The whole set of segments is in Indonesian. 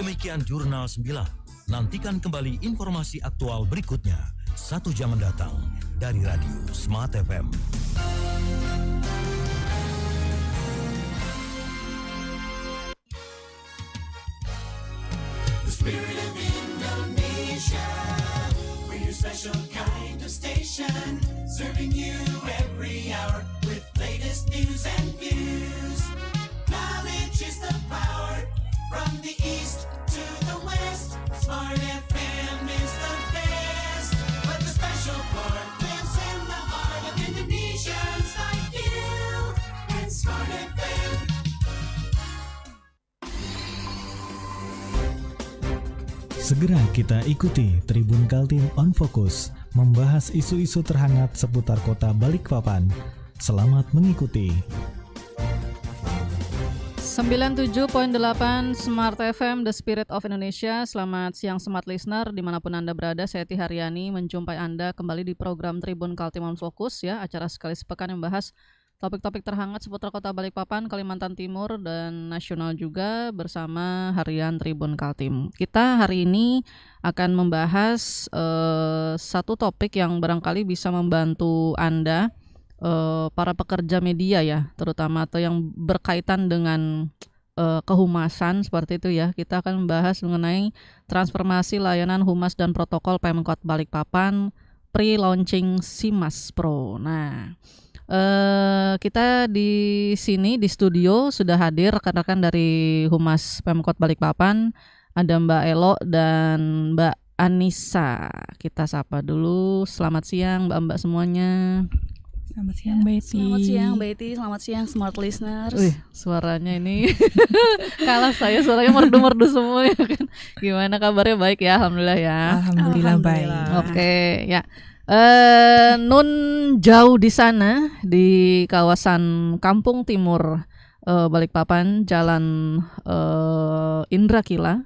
Demikian Jurnal 9. Nantikan kembali informasi aktual berikutnya 1 jam mendatang dari Radio Smart FM. The spirit of Indonesia, we're your special kind of station, serving you every hour with latest news and views. Knowledge is the power, from the east to the west. Smart FM is the best, but the special part lives in the heart of Indonesians like you and Smart FM. Segera kita ikuti Tribun Kaltim On Focus, membahas isu-isu terhangat seputar kota Balikpapan. Selamat mengikuti. 97.8 Smart FM, The Spirit of Indonesia. Selamat siang Smart Listener, dimanapun Anda berada. Saya Eti Haryani menjumpai Anda kembali di program Tribun Kaltim On Focus, ya, acara sekali sepekan yang membahas topik-topik terhangat seputar kota Balikpapan, Kalimantan Timur, dan nasional juga bersama harian Tribun Kaltim. Kita hari ini akan membahas satu topik yang barangkali bisa membantu Anda, para pekerja media ya, terutama atau yang berkaitan dengan kehumasan seperti itu ya. Kita akan membahas mengenai transformasi layanan humas dan protokol Pemkot Balikpapan pre-launching SIMAS Pro. Nah, kita di sini di studio sudah hadir rekan-rekan dari Humas Pemkot Balikpapan. Ada Mbak Elo dan Mbak Anissa. Kita sapa dulu. Selamat siang Mbak-mbak semuanya. Selamat siang Mbak Eti. Selamat siang Mbak Eti, selamat siang Smart Listeners. Wih, suaranya ini kalah saya, suaranya merdu-merdu semua ya kan. Gimana kabarnya? Baik ya, alhamdulillah ya. Alhamdulillah baik. Oke, ya. Nun jauh di sana di kawasan Kampung Timur Balikpapan, Jalan Indra Kila,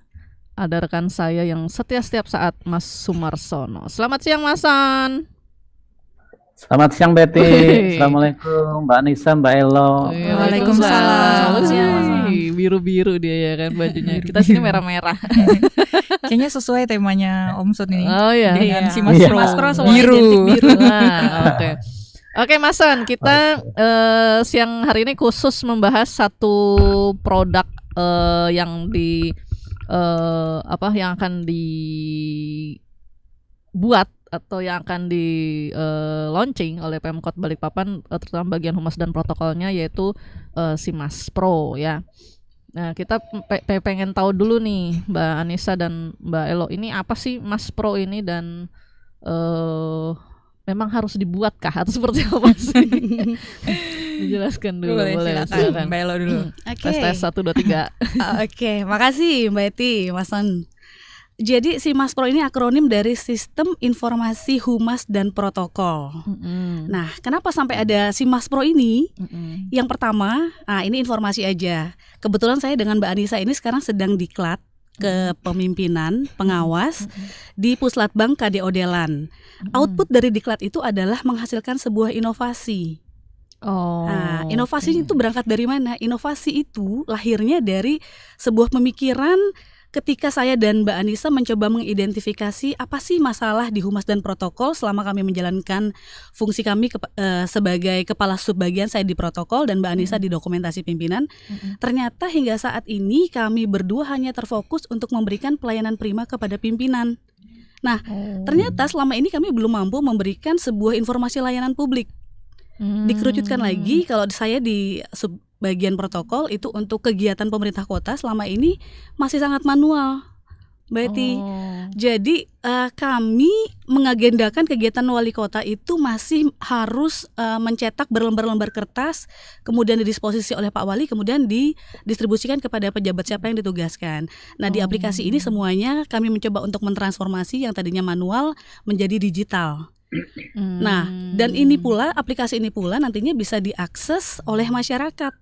ada rekan saya yang setia setiap saat, Mas Sumarsono. Selamat siang Mas San. Selamat siang Betty. Assalamualaikum Mbak Anissa, Mbak Elo. Waalaikumsalam. Biru-biru dia ya kan bajunya. Kita sini merah-merah. Kayaknya sesuai temanya Om Sun ini. Oh iya. Dengan SIMAS Pro. SIMAS Pro semua biru. identik biru. Oke. Oke Mas San, kita siang hari ini khusus membahas satu produk yang yang akan dibuat atau yang akan di launching oleh Pemkot Balikpapan, terutama bagian humas dan protokolnya, yaitu SIMAS Pro ya. Nah, kita pengen tahu dulu nih Mbak Anissa dan Mbak Elo, ini apa sih Mas Pro ini, dan memang harus dibuat kah atau seperti apa sih? Dijelaskan dulu. Boleh silakan. Mbak Elo dulu. Tes 1 2 3. Oke, makasih Mbak Eti, Mas San. Jadi SIMAS Pro ini akronim dari Sistem Informasi Humas dan Protokol. Nah, kenapa sampai ada SIMAS Pro ini? Yang pertama, ini informasi aja. Kebetulan saya dengan Mbak Anissa ini sekarang sedang diklat kepemimpinan pengawas di Puslatbang KD Odelan. Output dari diklat itu adalah menghasilkan sebuah inovasi. Nah, inovasi itu berangkat dari mana? Inovasi itu lahirnya dari sebuah pemikiran ketika saya dan Mbak Anissa mencoba mengidentifikasi apa sih masalah di humas dan protokol selama kami menjalankan fungsi kami sebagai kepala subbagian, saya di protokol dan Mbak Anissa di dokumentasi pimpinan. Ternyata hingga saat ini kami berdua hanya terfokus untuk memberikan pelayanan prima kepada pimpinan. Nah, ternyata selama ini kami belum mampu memberikan sebuah informasi layanan publik. Dikerucutkan lagi, kalau saya di bagian protokol itu untuk kegiatan pemerintah kota selama ini masih sangat manual, Betty. Jadi kami mengagendakan kegiatan wali kota itu masih harus mencetak berlembar-lembar kertas, kemudian didisposisi oleh Pak Wali, kemudian didistribusikan kepada pejabat siapa yang ditugaskan. Nah, di aplikasi ini semuanya kami mencoba untuk mentransformasi yang tadinya manual menjadi digital. Nah, dan aplikasi ini pula nantinya bisa diakses oleh masyarakat.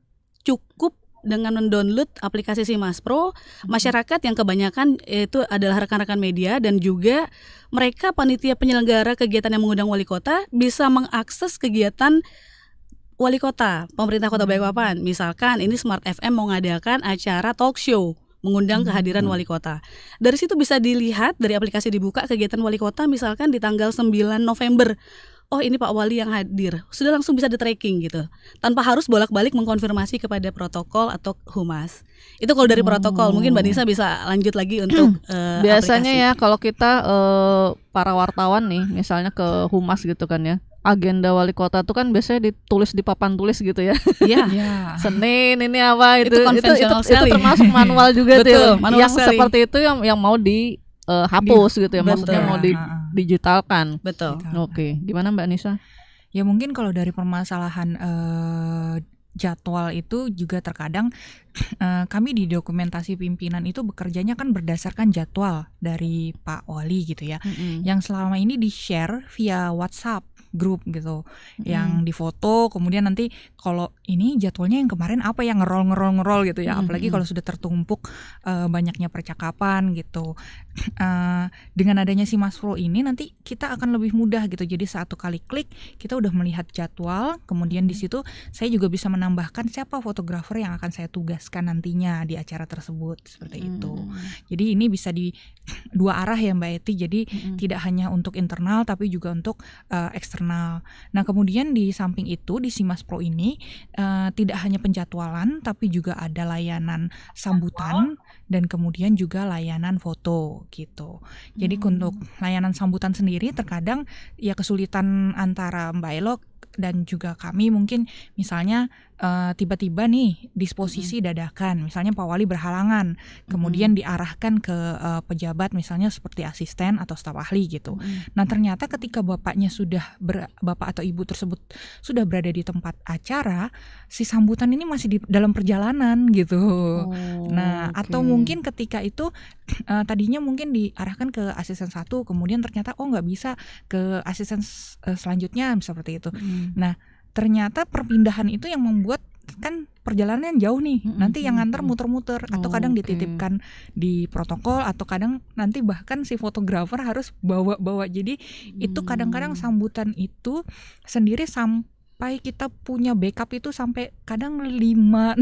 Cukup dengan mendownload aplikasi SIMAS Pro, masyarakat yang kebanyakan itu adalah rekan-rekan media dan juga mereka panitia penyelenggara kegiatan yang mengundang wali kota bisa mengakses kegiatan wali kota, pemerintah kota Balikpapan. Misalkan ini Smart FM mau ngadakan acara talk show, mengundang kehadiran wali kota. Dari situ bisa dilihat, dari aplikasi dibuka kegiatan wali kota misalkan di tanggal 9 November. Oh ini Pak Wali yang hadir, sudah langsung bisa di-tracking gitu, tanpa harus bolak-balik mengkonfirmasi kepada protokol atau humas. Itu kalau dari protokol, mungkin Mbak Nisa bisa lanjut lagi untuk biasanya aplikasi. ya kalau kita para wartawan nih, misalnya ke humas gitu kan ya, agenda wali kota tuh kan biasanya ditulis di papan tulis gitu ya. Iya. Ya. Senin ini apa Itu konvensional sekali. itu termasuk manual juga tuh. Betul, manual Yang sekali. seperti itu yang mau hapus gitu ya, maksudnya Betul. mau digitalkan. Betul. Oke, gimana Mbak Nisa? Ya mungkin kalau dari permasalahan jadwal itu juga terkadang kami di dokumentasi pimpinan itu bekerjanya kan berdasarkan jadwal dari Pak Wali gitu ya, yang selama ini di-share via WhatsApp grup gitu, yang difoto, kemudian nanti kalau ini jadwalnya yang kemarin apa yang ngerol gitu ya, apalagi kalau sudah tertumpuk banyaknya percakapan gitu. Dengan adanya si Mas Pro ini nanti kita akan lebih mudah gitu, jadi satu kali klik kita udah melihat jadwal, kemudian di situ saya juga bisa menambahkan siapa fotografer yang akan saya tugaskan nantinya di acara tersebut, seperti itu. Jadi ini bisa di dua arah ya Mbak Eti, jadi tidak hanya untuk internal tapi juga untuk eksternal. Nah kemudian di samping itu di Simas Pro ini tidak hanya penjadwalan tapi juga ada layanan sambutan dan kemudian juga layanan foto gitu. Jadi untuk layanan sambutan sendiri terkadang ya kesulitan antara Mbak Elo dan juga kami, mungkin misalnya tiba-tiba nih disposisi dadakan, misalnya Pak Wali berhalangan, kemudian diarahkan ke pejabat misalnya seperti asisten atau staf ahli gitu. Nah ternyata ketika bapak atau ibu tersebut sudah berada di tempat acara, si sambutan ini masih di dalam perjalanan gitu. Nah atau mungkin ketika itu tadinya mungkin diarahkan ke asisten satu, kemudian ternyata nggak bisa ke asisten selanjutnya seperti itu. Nah ternyata perpindahan itu yang membuat kan perjalanan jauh nih, nanti yang nganter muter-muter atau kadang dititipkan di protokol atau kadang nanti bahkan si fotografer harus bawa-bawa. Jadi itu kadang-kadang sambutan itu sendiri sampai kita punya backup itu sampai kadang 5-6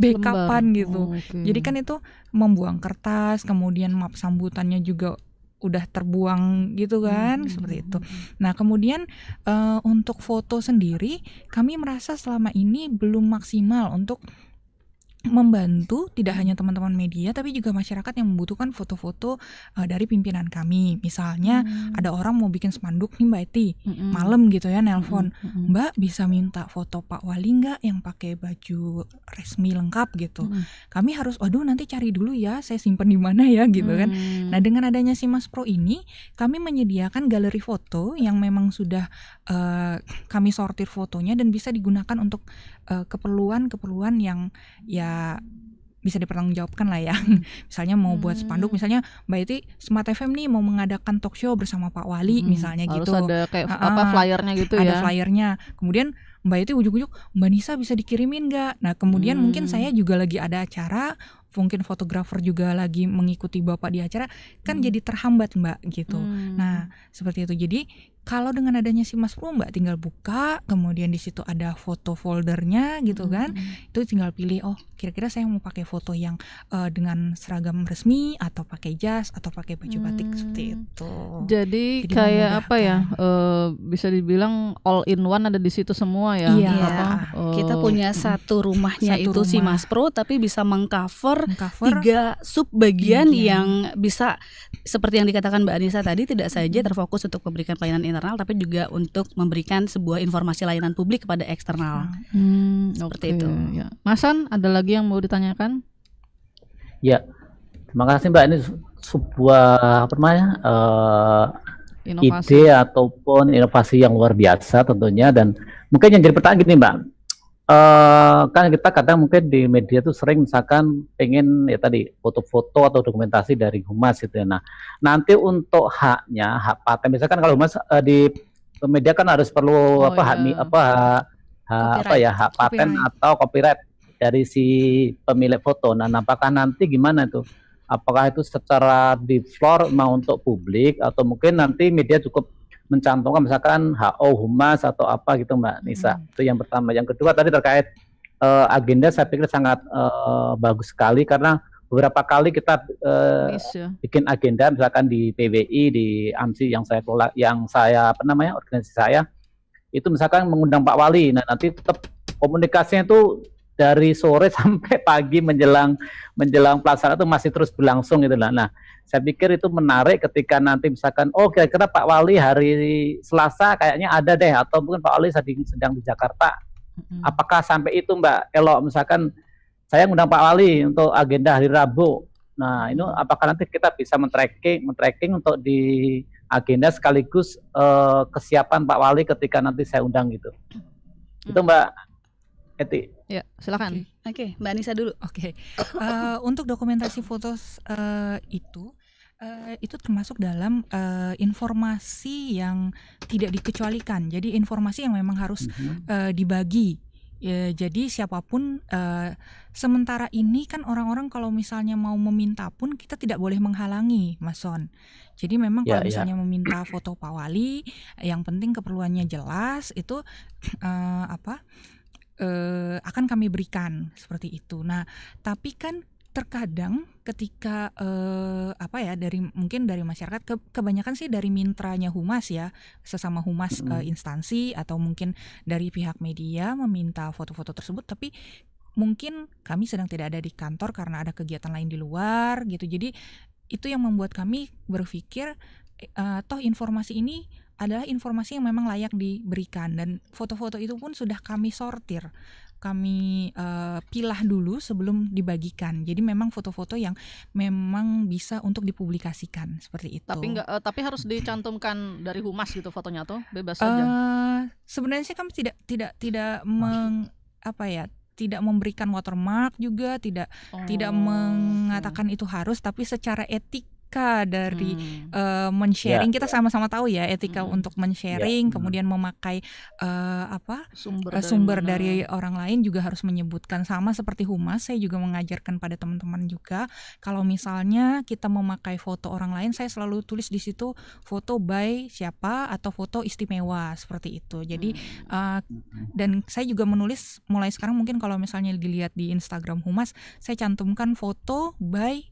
backupan gitu. Jadi kan itu membuang kertas, kemudian map sambutannya juga udah terbuang gitu kan, seperti itu. Nah kemudian untuk foto sendiri kami merasa selama ini belum maksimal untuk membantu tidak hanya teman-teman media tapi juga masyarakat yang membutuhkan foto-foto dari pimpinan kami. Misalnya ada orang mau bikin spanduk nih Mbak Eti, malam gitu ya nelpon, Mbak bisa minta foto Pak Wali nggak yang pakai baju resmi lengkap gitu. Kami harus waduh nanti cari dulu ya, saya simpen di mana ya gitu kan. Nah dengan adanya si Mas Pro ini kami menyediakan galeri foto yang memang sudah kami sortir fotonya dan bisa digunakan untuk keperluan yang ya bisa dipertanggungjawabkan lah ya. Misalnya mau buat spanduk, misalnya Mbak Iti Smart FM nih mau mengadakan talk show bersama Pak Wali misalnya harus gitu. Ada kayak flyernya gitu ada ya. Ada flyernya. Kemudian Mbak Iti ujuk-ujuk, Mbak Nisa bisa dikirimin nggak? Nah kemudian mungkin saya juga lagi ada acara, mungkin fotografer juga lagi mengikuti Bapak di acara, kan jadi terhambat Mbak gitu. Nah seperti itu. Jadi kalau dengan adanya si Mas Pro Mbak tinggal buka, kemudian di situ ada foto foldernya gitu kan, itu tinggal pilih kira-kira saya mau pakai foto yang dengan seragam resmi atau pakai jas atau pakai baju batik seperti itu. Jadi kayak apa ya, bisa dibilang all in one ada di situ semua ya. Iya. Kita punya satu rumahnya Satu itu si rumah. Mas Pro, tapi bisa mengcover 3 sub bagian yang bisa seperti yang dikatakan Mbak Anissa tadi, tidak saja terfokus untuk memberikan pelayanan internal tapi juga untuk memberikan sebuah informasi layanan publik kepada eksternal. Seperti itu. Ya. Masan ada lagi yang mau ditanyakan? Ya, terima kasih Mbak. Ini sebuah Inovasi. ide ataupun inovasi yang luar biasa tentunya. Dan mungkin yang jadi pertanyaan gini Mbak, kan kita kadang mungkin di media tuh sering misalkan pengen ya tadi foto-foto atau dokumentasi dari humas gitu ya. Nah nanti untuk hak paten misalkan kalau humas di media kan harus perlu hak paten atau copyright dari si pemilik foto. Nah apakah nanti gimana tuh? Apakah itu secara di floor mau untuk publik atau mungkin nanti media cukup mencantumkan misalkan HO humas atau apa gitu Mbak Nisa. Itu yang pertama. Yang kedua tadi terkait agenda, saya pikir sangat bagus sekali karena beberapa kali kita Miss ya. bikin agenda, misalkan di PWI, di AMSI yang saya kelola, yang saya organisasi saya, itu misalkan mengundang Pak Wali. Nah, nanti tetap komunikasinya itu dari sore sampai pagi menjelang pelaksanaan itu masih terus berlangsung gitu lah. Nah, saya pikir itu menarik ketika nanti misalkan, oh kira-kira Pak Wali hari Selasa kayaknya ada deh, atau mungkin Pak Wali sedang di Jakarta. Apakah sampai itu Mbak Elo, misalkan saya ngundang Pak Wali untuk agenda hari Rabu. Nah, ini apakah nanti kita bisa men-tracking untuk di agenda sekaligus kesiapan Pak Wali ketika nanti saya undang gitu. Itu Mbak Eti. Ya, silakan. Oke, Mbak Anissa dulu. Oke. Untuk dokumentasi foto itu termasuk dalam informasi yang tidak dikecualikan. Jadi informasi yang memang harus dibagi. Ya, jadi siapapun sementara ini kan orang-orang kalau misalnya mau meminta pun kita tidak boleh menghalangi, Mas Son. Jadi memang kalau misalnya meminta foto Pak Wali, yang penting keperluannya jelas itu akan kami berikan seperti itu. Nah, tapi kan terkadang ketika mungkin dari masyarakat kebanyakan sih dari mintranya humas ya, sesama humas instansi atau mungkin dari pihak media meminta foto-foto tersebut, tapi mungkin kami sedang tidak ada di kantor karena ada kegiatan lain di luar gitu. Jadi itu yang membuat kami berpikir toh informasi ini adalah informasi yang memang layak diberikan, dan foto-foto itu pun sudah kami sortir, kami pilah dulu sebelum dibagikan. Jadi memang foto-foto yang memang bisa untuk dipublikasikan seperti itu. Tapi harus dicantumkan dari humas gitu fotonya tuh, bebas saja. Sebenarnya sih kami tidak memberikan watermark juga, tidak mengatakan itu harus, tapi secara etika dari men-sharing, kita sama-sama tahu ya etika untuk men-sharing, kemudian memakai sumber dari orang lain juga harus menyebutkan. Sama seperti humas, saya juga mengajarkan pada teman-teman juga, kalau misalnya kita memakai foto orang lain, saya selalu tulis di situ foto by siapa atau foto istimewa seperti itu. Jadi dan saya juga menulis mulai sekarang, mungkin kalau misalnya dilihat di Instagram humas, saya cantumkan foto by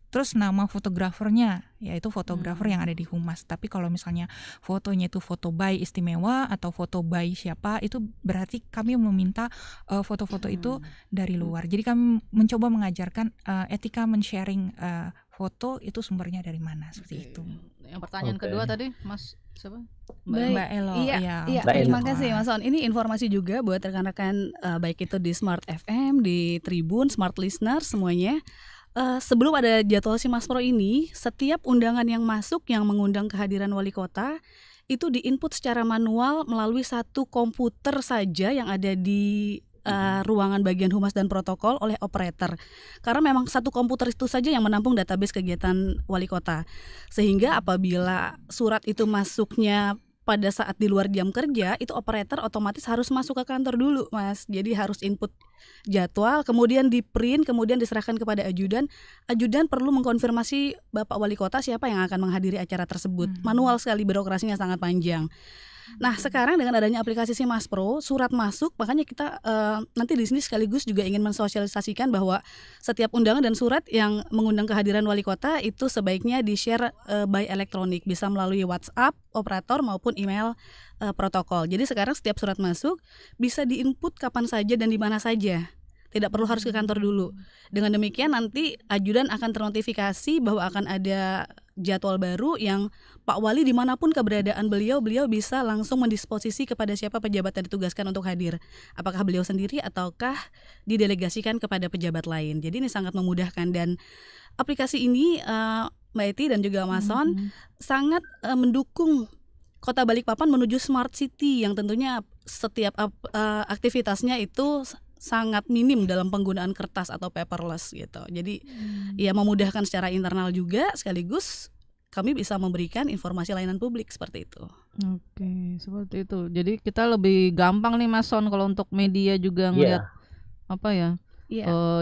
terus nama fotografernya, yaitu fotografer yang ada di humas. Tapi kalau misalnya fotonya itu foto by istimewa atau foto by siapa, itu berarti kami meminta foto-foto itu dari luar. Jadi kami mencoba mengajarkan etika men-sharing foto itu sumbernya dari mana, seperti itu. Yang pertanyaan kedua tadi, Mas siapa? Mbak Elo. Iya, terima kasih Mas On. Ini informasi juga buat rekan-rekan baik itu di Smart FM, di Tribun, Smart Listener semuanya. Sebelum ada jadwal Simaspro ini, setiap undangan yang masuk yang mengundang kehadiran wali kota itu diinput secara manual melalui satu komputer saja yang ada di ruangan bagian humas dan protokol oleh operator. Karena memang satu komputer itu saja yang menampung database kegiatan wali kota. Sehingga apabila surat itu masuknya pada saat di luar jam kerja, itu operator otomatis harus masuk ke kantor dulu, Mas. Jadi harus input jadwal, kemudian di print, kemudian diserahkan kepada ajudan. Ajudan perlu mengkonfirmasi Bapak Wali Kota siapa yang akan menghadiri acara tersebut. Manual sekali, birokrasinya sangat panjang. Nah, sekarang dengan adanya aplikasi Simaspro, surat masuk, makanya kita nanti di sini sekaligus juga ingin mensosialisasikan bahwa setiap undangan dan surat yang mengundang kehadiran wali kota itu sebaiknya di-share by elektronik, bisa melalui WhatsApp operator maupun email protokol. Jadi sekarang setiap surat masuk bisa diinput kapan saja dan di mana saja. Tidak perlu harus ke kantor dulu. Dengan demikian nanti ajudan akan ternotifikasi bahwa akan ada jadwal baru yang Pak Wali dimanapun keberadaan beliau bisa langsung mendisposisi kepada siapa pejabat yang ditugaskan untuk hadir. Apakah beliau sendiri ataukah didelegasikan kepada pejabat lain. Jadi ini sangat memudahkan, dan aplikasi ini Mbak Eti dan juga Mas Son sangat mendukung Kota Balikpapan menuju Smart City yang tentunya setiap aktivitasnya itu sangat minim dalam penggunaan kertas atau paperless gitu. Jadi ya memudahkan secara internal juga, sekaligus kami bisa memberikan informasi layanan publik seperti itu. Oke, seperti itu. Jadi kita lebih gampang nih Mas Son kalau untuk media juga ngelihat apa ya,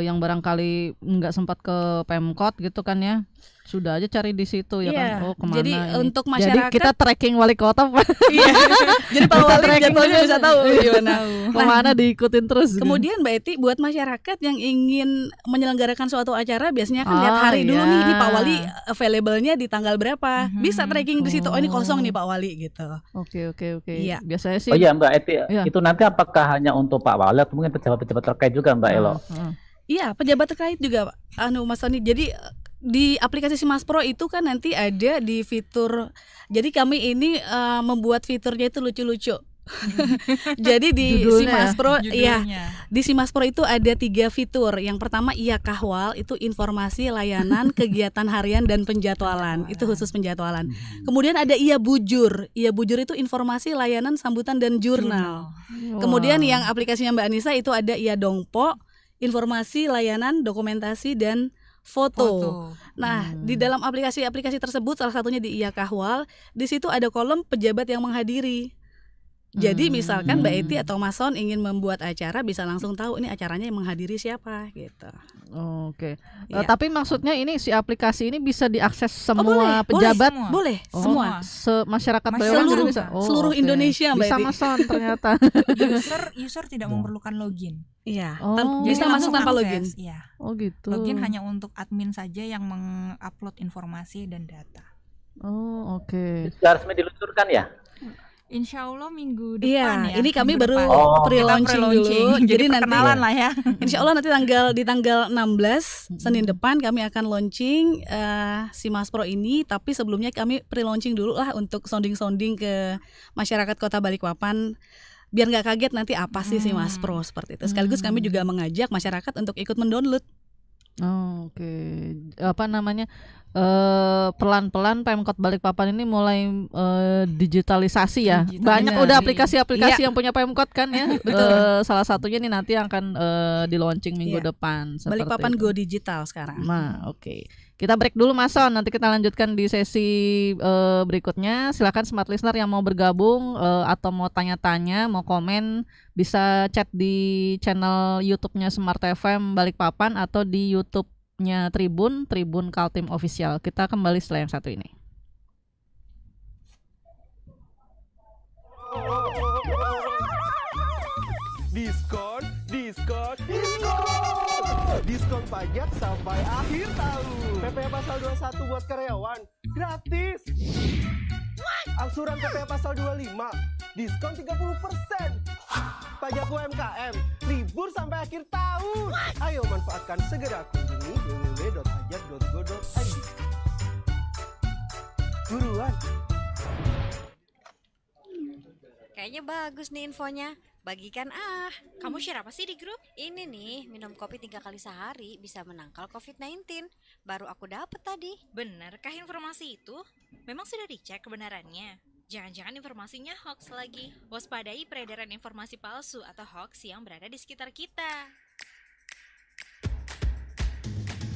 yang barangkali nggak sempat ke Pemkot gitu kan ya. sudah aja cari di situ ya Iya, kan. Oh, kemana jadi ini. untuk Jadi masyarakat kita tracking wali kota iya. Jadi Pak Wali jadwalnya bisa tahu gimana. kemana diikutin terus. Kemudian Mbak Eti, buat masyarakat yang ingin menyelenggarakan suatu acara biasanya kan lihat Oh, hari dulu nih, iya. ini Pak Wali available-nya di tanggal berapa. Bisa tracking di situ. Oh, ini kosong nih Oh. Pak Wali gitu. Oke. Iya. Biasanya sih. Oh iya Mbak Eti, Iya. itu nanti apakah hanya untuk Pak Wali atau mungkin pejabat-pejabat terkait juga Mbak Elo? Iya, pejabat terkait juga, Mas Sony. Jadi di aplikasi Simas Pro itu kan nanti ada di fitur. Jadi kami ini membuat fiturnya itu lucu-lucu. Jadi di Judulnya Simas Pro, iya, Judulnya. di Simas Pro itu ada 3 fitur. Yang pertama Iya Kahwal, itu informasi layanan kegiatan harian dan penjadwalan. Itu khusus penjadwalan. Kemudian ada Iya Bujur. Iya Bujur itu informasi layanan sambutan dan jurnal. Kemudian yang aplikasinya Mbak Anissa itu ada Iya Dongpo, informasi layanan dokumentasi dan foto. Nah, di dalam aplikasi-aplikasi tersebut salah satunya di Iya Kahwal, di situ ada kolom pejabat yang menghadiri. Jadi misalkan Mbak Eti atau Mas Son ingin membuat acara, bisa langsung tahu ini acaranya yang menghadiri siapa gitu. Oke. Iya. Tapi maksudnya ini si aplikasi ini bisa diakses Oh, semua pejabat. boleh, Oh, semua. Masyarakat Boyolali Seluruh- bisa. seluruh oke. Indonesia, Mbak bisa Eti. Mas Son ternyata. User tidak memerlukan login. Iya, Oh. bisa Jadi masuk langsung tanpa akses, login. Iya. Oh gitu. Login hanya untuk admin saja yang mengupload informasi dan data. Oh oke. Sudah resmi diluncurkan ya? Insya Allah minggu Iya, depan ya. ini kami minggu baru depan. Oh. pre-launching dulu. Jadi nanti perkenalan lah ya. Insya Allah nanti di tanggal 16 Senin depan kami akan launching Simas Pro ini. Tapi sebelumnya kami pre-launching dulu lah untuk sounding ke masyarakat Kota Balikpapan, biar nggak kaget nanti apa sih Simas Pro seperti itu. Sekaligus kami juga mengajak masyarakat untuk ikut mendownload. Oh, oke. Apa namanya? Pelan-pelan Pemkot Balikpapan ini mulai digitalisasi ya. Digitalisasi. Banyak udah aplikasi-aplikasi Iya. yang punya Pemkot kan ya. Salah satunya nih nanti akan di launching minggu Iya. depan. seperti Balikpapan itu. Go Digital sekarang. Nah, oke. Kita break dulu Mas Son, nanti kita lanjutkan di sesi berikutnya. Silakan smart listener yang mau bergabung atau mau tanya-tanya, mau komen, bisa chat di channel YouTube-nya Smart FM Balikpapan atau di YouTube-nya Tribun Kaltim Official. Kita kembali setelah yang satu ini. Diskon, diskon, diskon. Diskon pajak sampai akhir tahun. PPh pasal 21 buat karyawan gratis. Angsuran PPh pasal 25 diskon 30%. Pajak UMKM libur sampai akhir tahun. Ayo manfaatkan, segera kunjungi www.pajak.go.id. Buruan. Kayaknya bagus nih infonya. Bagikan Kamu share apa sih di grup? Ini nih, minum kopi 3 kali sehari bisa menangkal COVID-19. Baru aku dapet tadi. Benarkah informasi itu? Memang sudah dicek kebenarannya? Jangan-jangan informasinya hoax lagi. Waspadai peredaran informasi palsu atau hoax yang berada di sekitar kita.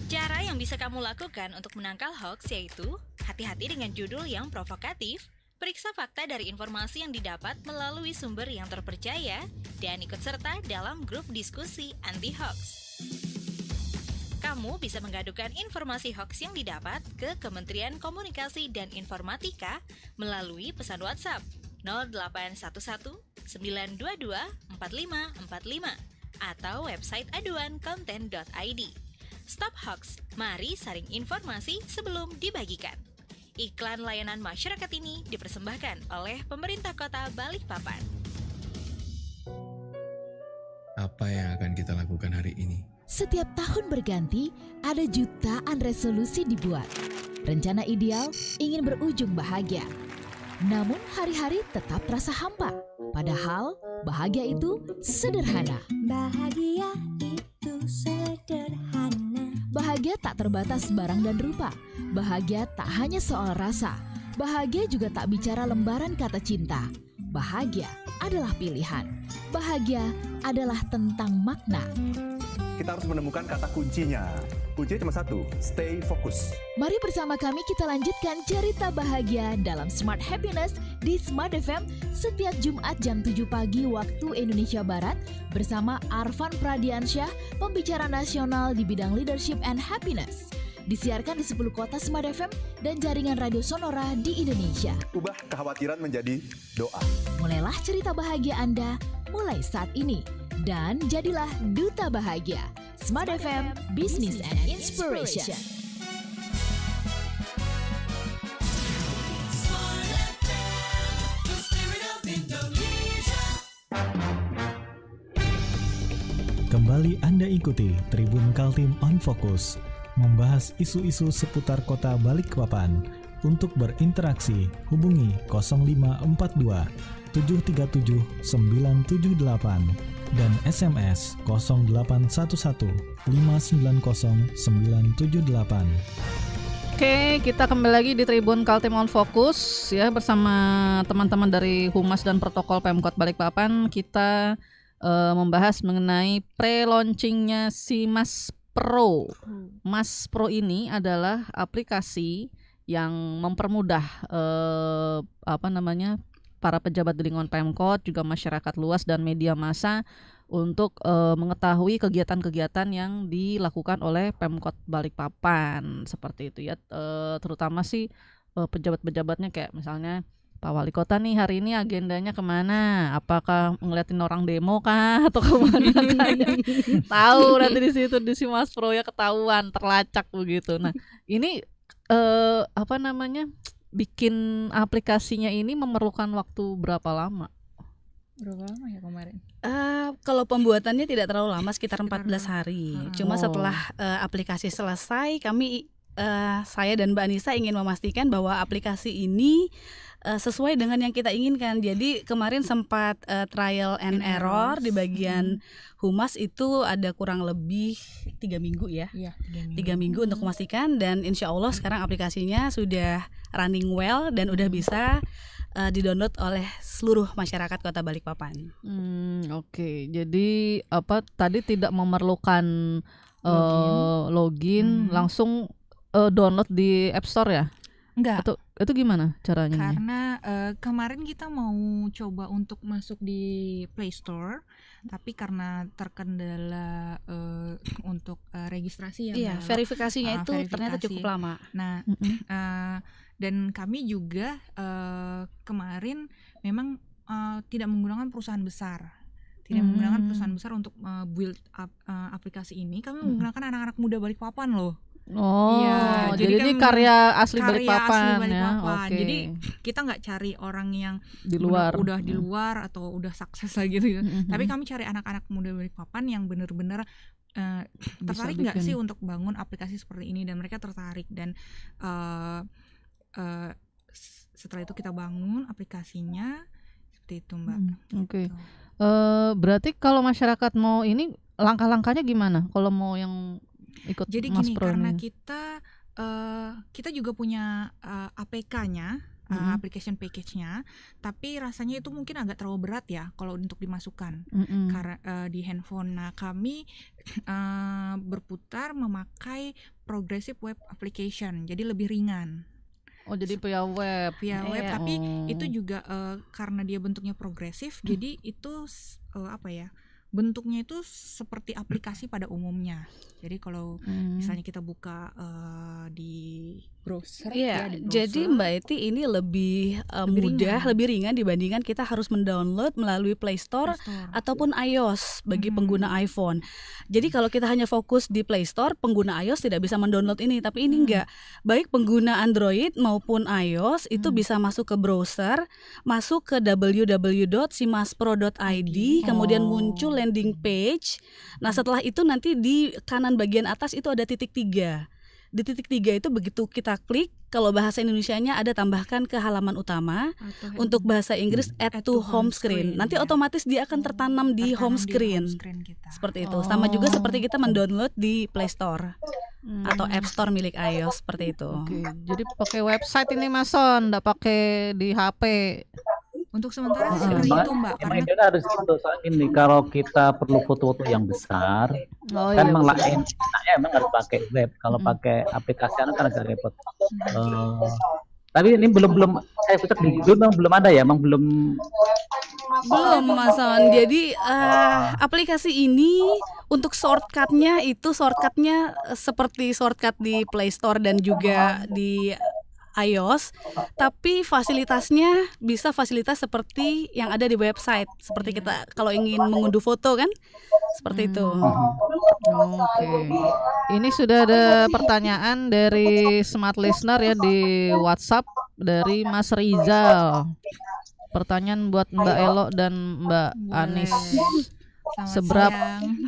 Cara yang bisa kamu lakukan untuk menangkal hoax yaitu hati-hati dengan judul yang provokatif, periksa fakta dari informasi yang didapat melalui sumber yang terpercaya, dan ikut serta dalam grup diskusi anti-hoax. Kamu bisa mengadukan informasi hoax yang didapat ke Kementerian Komunikasi dan Informatika melalui pesan WhatsApp 0811 922 4545 atau website aduankonten.id. Stop hoax, mari saring informasi sebelum dibagikan. Iklan layanan masyarakat ini dipersembahkan oleh Pemerintah Kota Balikpapan. Apa yang akan kita lakukan hari ini? Setiap tahun berganti, ada jutaan resolusi dibuat. Rencana ideal ingin berujung bahagia. Namun hari-hari tetap terasa hampa. Padahal bahagia itu sederhana. Bahagia itu sederhana. Bahagia tak terbatas barang dan rupa. Bahagia tak hanya soal rasa. Bahagia juga tak bicara lembaran kata cinta. Bahagia adalah pilihan. Bahagia adalah tentang makna. Kita harus menemukan kata kuncinya. Kuncinya cuma satu, stay fokus. Mari bersama kami kita lanjutkan cerita bahagia dalam Smart Happiness di Smart FM setiap Jumat jam 7 pagi waktu Indonesia Barat bersama Arfan Pradiansyah, pembicara nasional di bidang leadership and happiness. Disiarkan di 10 kota Smart FM dan jaringan radio Sonora di Indonesia. Ubah kekhawatiran menjadi doa. Mulailah cerita bahagia Anda mulai saat ini. Dan jadilah Duta Bahagia. Smart FM, Business and Inspiration. Kembali Anda ikuti Tribun Kaltim on Focus, membahas isu-isu seputar kota Balikpapan. Untuk berinteraksi, hubungi 0542 737 978 dan SMS 0811 590 978. Oke, kita kembali lagi di Tribun Kaltim on Focus ya, bersama teman-teman dari Humas dan Protokol Pemkot Balikpapan. Kita membahas mengenai pre-launchingnya si Mas Pro. Mas Pro ini adalah aplikasi yang mempermudah para pejabat di lingkungan Pemkot, juga masyarakat luas dan media massa untuk mengetahui kegiatan-kegiatan yang dilakukan oleh Pemkot Balikpapan seperti itu ya. Terutama sih pejabat-pejabatnya, kayak misalnya Pak Wali Kota nih hari ini agendanya kemana? Apakah ngeliatin orang demo kah atau kemana? Tahu nanti di situ di si Mas Pro ya, ketahuan terlacak begitu. Nah ini bikin aplikasinya ini memerlukan waktu berapa lama? Berapa lama ya kemarin? Kalau pembuatannya tidak terlalu lama, sekitar 14 hari. Cuma setelah aplikasi selesai, saya dan Mbak Anissa ingin memastikan bahwa aplikasi ini sesuai dengan yang kita inginkan. Jadi kemarin sempat trial and error di bagian Humas, itu ada kurang lebih 3 minggu ya. Iya, 3 minggu untuk memastikan, dan insya Allah sekarang aplikasinya sudah running well dan udah bisa didownload oleh seluruh masyarakat Kota Balikpapan. Oke. Jadi tadi tidak memerlukan login. Langsung download di App Store ya? Enggak. Itu gimana caranya? Karena kemarin kita mau coba untuk masuk di Play Store, tapi karena terkendala untuk registrasi ya, verifikasinya itu ternyata cukup lama. Nah, dan kami juga kemarin memang tidak menggunakan perusahaan besar. Menggunakan perusahaan besar untuk build up aplikasi ini. Kami menggunakan anak-anak muda Balikpapan loh. Iya, jadi ini karya asli Balikpapan ya. Okay. Jadi kita nggak cari orang yang di luar, udah di luar atau udah sukses lah gitu ya. Tapi kami cari anak-anak muda Balikpapan yang benar-benar tertarik nggak sih untuk bangun aplikasi seperti ini, dan mereka tertarik, dan setelah itu kita bangun aplikasinya seperti itu, Mbak. Oke. Berarti kalau masyarakat mau ini, langkah-langkahnya gimana kalau mau yang ikut Jadi Mas gini, Pro karena ini? kita juga punya APK-nya, application package-nya, tapi rasanya itu mungkin agak terlalu berat ya kalau untuk dimasukkan karena di handphone. Nah, kami berputar memakai progressive web application, jadi lebih ringan. Oh, jadi via web. Tapi itu juga karena dia bentuknya progresif, jadi itu bentuknya itu seperti aplikasi pada umumnya. Jadi kalau misalnya kita buka di browser, jadi Mbak Eti ini lebih mudah, lebih ringan dibandingkan kita harus mendownload melalui Play Store ataupun iOS bagi pengguna iPhone. Jadi kalau kita hanya fokus di Play Store, pengguna iOS tidak bisa mendownload ini, tapi ini enggak. Baik pengguna Android maupun iOS itu bisa masuk ke browser, masuk ke www.simaspro.id, kemudian muncul landing page. Nah, setelah itu nanti di kanan bagian atas itu ada titik 3. Di titik 3 itu begitu kita klik, kalau bahasa Indonesianya ada tambahkan ke halaman utama, untuk bahasa Inggris add to home screen. Nanti otomatis dia akan tertanam di home screen. Seperti itu. Sama juga seperti kita mendownload di Play Store atau App Store milik iOS, seperti itu. Oke, jadi pakai website ini Mas Son, enggak pakai di HP. Untuk sementara seperti itu, Mbak. Karena itu harus gitu, soalnya gini, kalau kita perlu foto-foto yang besar, kan memang enaknya emang harus pakai web. Kalau pakai aplikasi kan agak repot. Tapi ini belum saya cek di Google memang belum ada ya, memang belum Belum, Mas Son. Jadi aplikasi ini untuk shortcutnya seperti shortcut di Play Store dan juga di iOS, tapi fasilitasnya bisa fasilitas seperti yang ada di website. Seperti kita kalau ingin mengunduh foto kan, seperti itu. Oke. Ini sudah ada pertanyaan dari smart listener ya di WhatsApp dari Mas Rizal. Pertanyaan buat Mbak Elo dan Mbak Anis.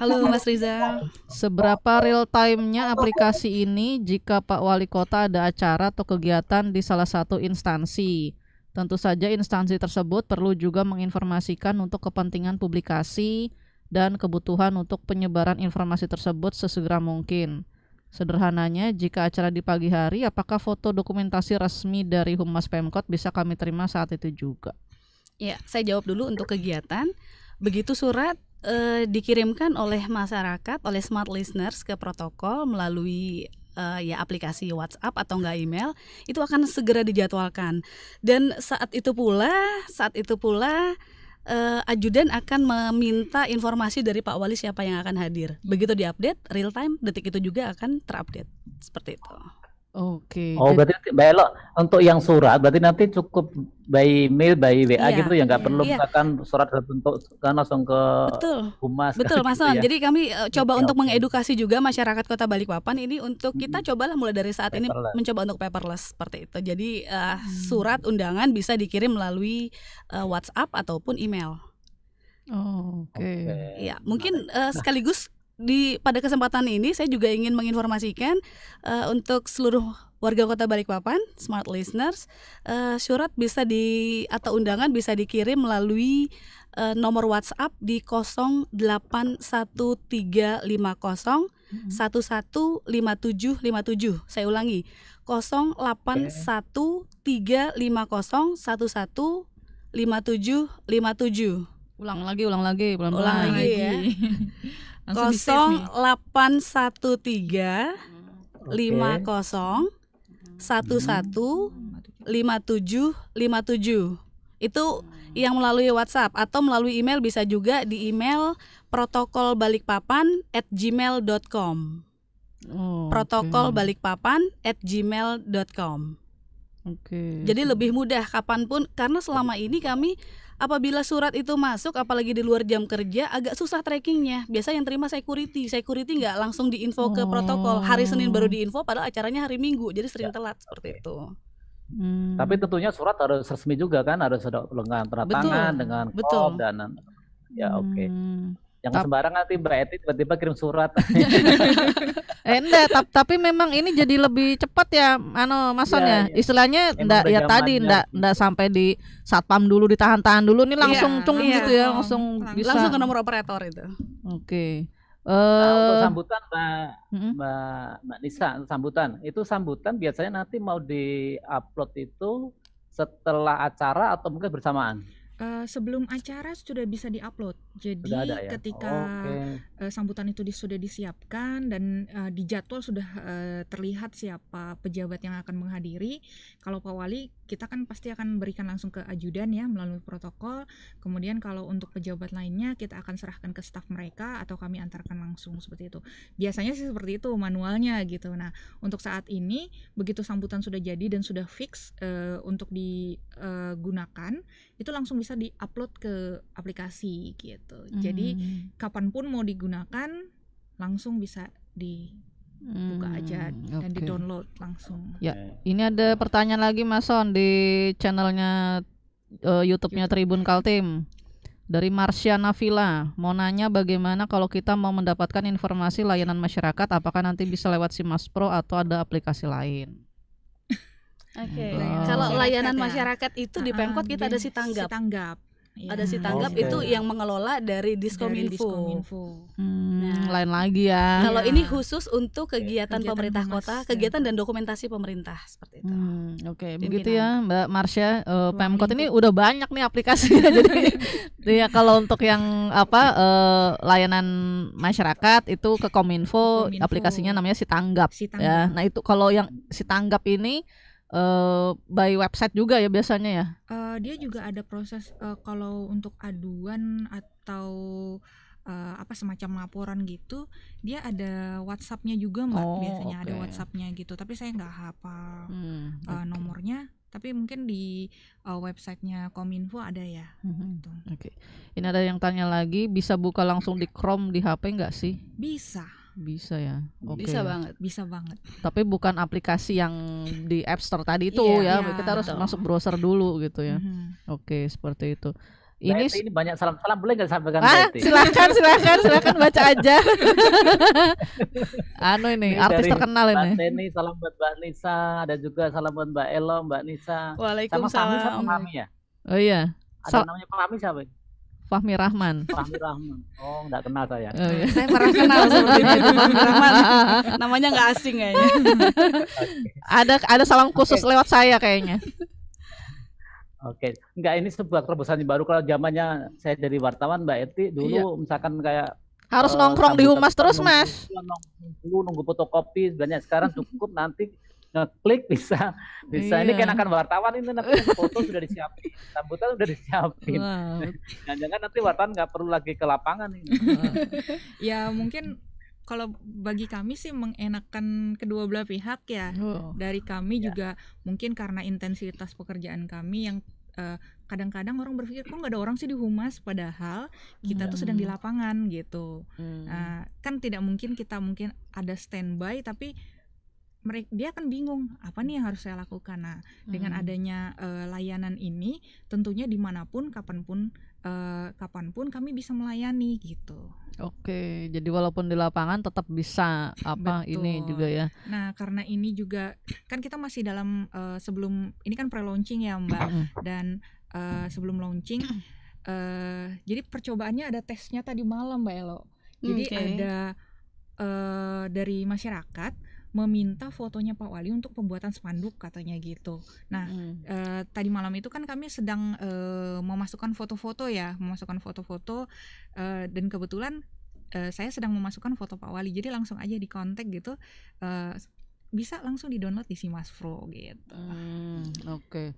Halo Mas Rizal. Seberapa real time-nya aplikasi ini jika Pak Wali Kota ada acara atau kegiatan di salah satu instansi? Tentu saja instansi tersebut perlu juga menginformasikan untuk kepentingan publikasi dan kebutuhan untuk penyebaran informasi tersebut sesegera mungkin. Sederhananya, jika acara di pagi hari, apakah foto dokumentasi resmi dari Humas Pemkot bisa kami terima saat itu juga? Ya, saya jawab dulu untuk kegiatan. Begitu surat dikirimkan oleh masyarakat, oleh smart listeners ke protokol melalui ya aplikasi WhatsApp atau enggak email, itu akan segera dijadwalkan. Dan saat itu pula ajudan akan meminta informasi dari Pak Wali siapa yang akan hadir. Begitu diupdate real time, detik itu juga akan terupdate. Seperti itu. Oke. Oh, berarti Mbak Elo untuk yang surat berarti nanti cukup by mail, by WA Iya, gitu ya, nggak perlu iya. misalkan surat berbentuk kan langsung ke Humas. Betul, Mas gitu Son. ya. Jadi kami coba Oke, untuk oke. mengedukasi juga masyarakat Kota Balikpapan ini untuk kita cobalah mulai dari saat ini Paperless. mencoba untuk paperless seperti itu. Jadi surat undangan bisa dikirim melalui WhatsApp ataupun email. Oke. Ya, mungkin sekaligus pada kesempatan ini saya juga ingin menginformasikan untuk seluruh warga Kota Balikpapan, smart listeners, surat bisa atau undangan bisa dikirim melalui nomor WhatsApp di 08135011577. Saya ulangi, 08135011577. Ulang lagi pelan-pelan. Ulang lagi ya. 0813 50 11 5757. Itu yang melalui WhatsApp, atau melalui email bisa juga di email protokolbalikpapan@gmail.com. protokolbalikpapan@gmail.com. Oke. Jadi lebih mudah kapanpun, karena selama ini kami apabila surat itu masuk, apalagi di luar jam kerja, agak susah trackingnya. Biasa yang terima security nggak langsung diinfo ke protokol. Hari Senin baru diinfo, padahal acaranya hari Minggu, jadi sering telat seperti itu. Tapi tentunya surat harus resmi juga kan, harus ada dengan tanda tangan, dengan kop dan ya oke. Jangan sembarang nanti Mbak Eti tiba-tiba kirim surat. Enggak, tapi memang ini jadi lebih cepat ya, Mas Son ya. Istilahnya enggak ya tadi enggak sampai di satpam dulu, ditahan-tahan dulu, nih langsung gitu ya, langsung bisa. Langsung ke nomor operator itu. Oke. Untuk sambutan Mbak Nisa, itu sambutan biasanya nanti mau di-upload itu setelah acara atau mungkin bersamaan? Sebelum acara sudah bisa diupload. Jadi Sudah ada ya? ketika sambutan itu sudah disiapkan dan dijadwal, sudah terlihat siapa pejabat yang akan menghadiri. Kalau Pak Wali, kita kan pasti akan berikan langsung ke ajudan ya melalui protokol. Kemudian kalau untuk pejabat lainnya kita akan serahkan ke staf mereka atau kami antarkan langsung, seperti itu. Biasanya sih seperti itu manualnya gitu. Nah, untuk saat ini begitu sambutan sudah jadi dan sudah fix untuk digunakan, itu langsung bisa di-upload ke aplikasi gitu. Jadi kapanpun mau digunakan langsung bisa dibuka aja dan di-download langsung. Ya, ini ada pertanyaan lagi Mas Son di channelnya YouTube-nya Tribun Kaltim. Dari Marsha Nafila, mau nanya bagaimana kalau kita mau mendapatkan informasi layanan masyarakat, apakah nanti bisa lewat Simas Pro atau ada aplikasi lain? Oke. Kalau layanan masyarakat itu di Pemkot kita ada Sitanggap. Ya. Ada Sitanggap itu yang mengelola dari Diskominfo. Lain lagi ya. Kalau ini khusus untuk kegiatan pemerintah kota, kegiatan dan dokumentasi pemerintah seperti itu. Oke, begitu ya Mbak Marsha. Pemkot ini udah banyak nih aplikasinya. Jadi ya kalau untuk yang layanan masyarakat itu ke Kominfo, aplikasinya namanya Sitanggap. Ya. Nah itu kalau yang Sitanggap ini by website juga ya biasanya ya? Dia juga ada proses kalau untuk aduan atau semacam laporan gitu, dia ada WhatsApp-nya juga Mbak, biasanya ada WhatsApp-nya gitu. Tapi saya nggak hafal nomornya. Tapi mungkin di websitenya Kominfo ada ya. Gitu. Oke. Ini ada yang tanya lagi, bisa buka langsung di Chrome di HP nggak sih? Bisa. Bisa ya. Bisa banget. Bisa banget. Tapi bukan aplikasi yang di App Store tadi itu ya. Kita harus masuk browser dulu gitu ya. Oke, seperti itu. Ini banyak salam-salam, boleh nggak sampaikan? Silakan baca aja. Ini artis terkenal ini. Mbak Teni, salam buat Mbak Nisa, ada juga salam buat Mbak Elo, Mbak Nisa. Waalaikumsalam. Sama Fahmi ya? Oh iya. Ada namanya Fahmi siapa? Fahmi Rahman. Fahmi Rahman. Oh, nggak kenal saya. Oh, iya. Saya pernah kenal sepertinya itu Fahmi Rahman. Namanya nggak asing kayaknya. Ada salam khusus lewat saya kayaknya. Oke, enggak, ini sebuah terobosan baru. Kalau zamannya saya jadi wartawan Mbak Eti dulu, misalkan kayak harus nongkrong di Humas terus Mas. Nunggu fotokopi, sebenarnya sekarang cukup nanti ngeklik bisa. Ini kenakan wartawan ini nanti foto sudah disiapin, sambutan sudah disiapin. Jangan-jangan nanti wartawan nggak perlu lagi ke lapangan ini. Ya mungkin kalau bagi kami sih mengenakan kedua belah pihak ya. Dari kami juga mungkin karena intensitas pekerjaan kami yang kadang-kadang orang berpikir kok nggak ada orang sih di Humas, padahal kita tuh sedang di lapangan gitu. Kan tidak mungkin kita ada standby tapi dia akan bingung apa nih yang harus saya lakukan. Nah, dengan adanya layanan ini tentunya dimanapun kapanpun kami bisa melayani gitu. Oke, jadi walaupun di lapangan tetap bisa ini juga ya. Nah, karena ini juga kan kita masih dalam sebelum ini kan pre-launching ya Mbak, dan sebelum launching jadi percobaannya ada tesnya tadi malam Mbak Elo. Jadi ada dari masyarakat meminta fotonya Pak Wali untuk pembuatan spanduk katanya gitu. Nah, tadi malam itu kan kami sedang memasukkan foto-foto dan kebetulan saya sedang memasukkan foto Pak Wali. Jadi langsung aja di kontak gitu. Bisa langsung di-download di Simaspro gitu. Oke.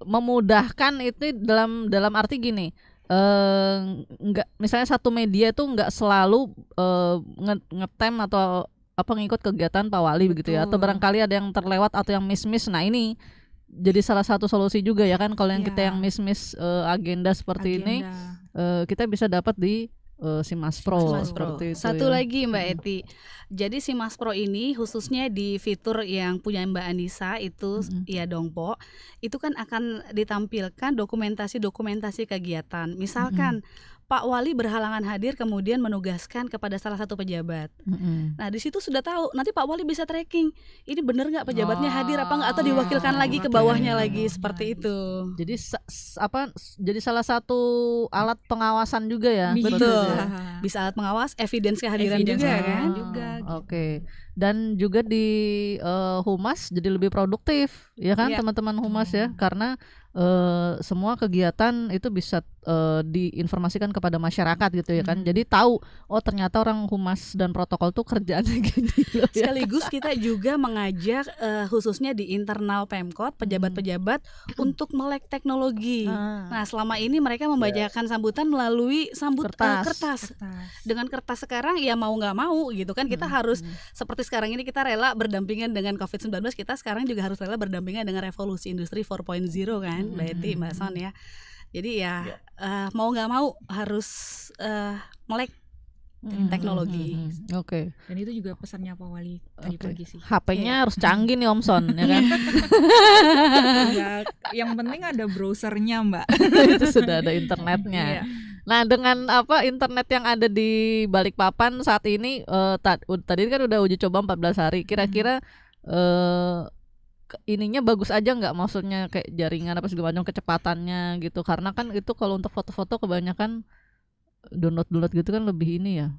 Memudahkan itu dalam arti gini. Enggak, misalnya satu media itu enggak selalu ngetem atau ngikut kegiatan Pak Wali begitu ya, atau barangkali ada yang terlewat atau yang miss. Nah, ini jadi salah satu solusi juga ya kan, kalau yang kita yang miss agenda seperti ini kita bisa dapat di Simaspro. Seperti itu. Satu lagi Mbak Eti. Jadi Simaspro ini khususnya di fitur yang punya Mbak Anissa itu ya Dongpo, itu kan akan ditampilkan dokumentasi kegiatan. Misalkan Pak Wali berhalangan hadir kemudian menugaskan kepada salah satu pejabat. Nah, di situ sudah tahu nanti Pak Wali bisa tracking ini benar nggak pejabatnya hadir apa nggak, atau diwakilkan lagi ke bawahnya lagi seperti itu. Jadi jadi salah satu alat pengawasan juga ya. Betul. Bisa alat pengawas, evidence kehadiran juga kan. Oke. Dan juga di Humas jadi lebih produktif ya kan teman-teman Humas ya, karena semua kegiatan itu bisa diinformasikan kepada masyarakat gitu ya kan. Jadi tahu ternyata orang Humas dan protokol tuh kerjaannya gini loh, ya. Sekaligus kita juga mengajak khususnya di internal Pemkot pejabat-pejabat untuk melek teknologi. Nah, selama ini mereka membacakan sambutan melalui kertas. Dengan kertas sekarang ya mau nggak mau gitu kan, kita harus seperti sekarang ini kita rela berdampingan dengan COVID-19, kita sekarang juga harus rela berdampingan dengan revolusi industri 4.0 kan. Mbak Eti, Mbak Son ya. Jadi mau nggak mau harus melek teknologi. Oke. Dan itu juga pesannya Pak Wali tadi pagi sih. HP-nya harus canggih nih Om Son ya kan. Yang penting ada browsernya Mbak. Itu sudah ada internetnya. Nah, dengan internet yang ada di Balikpapan saat ini tadi kan udah uji coba 14 hari. Kira-kira ininya bagus aja nggak, maksudnya kayak jaringan segala macam kecepatannya gitu, karena kan itu kalau untuk foto-foto kebanyakan download gitu kan lebih ini ya.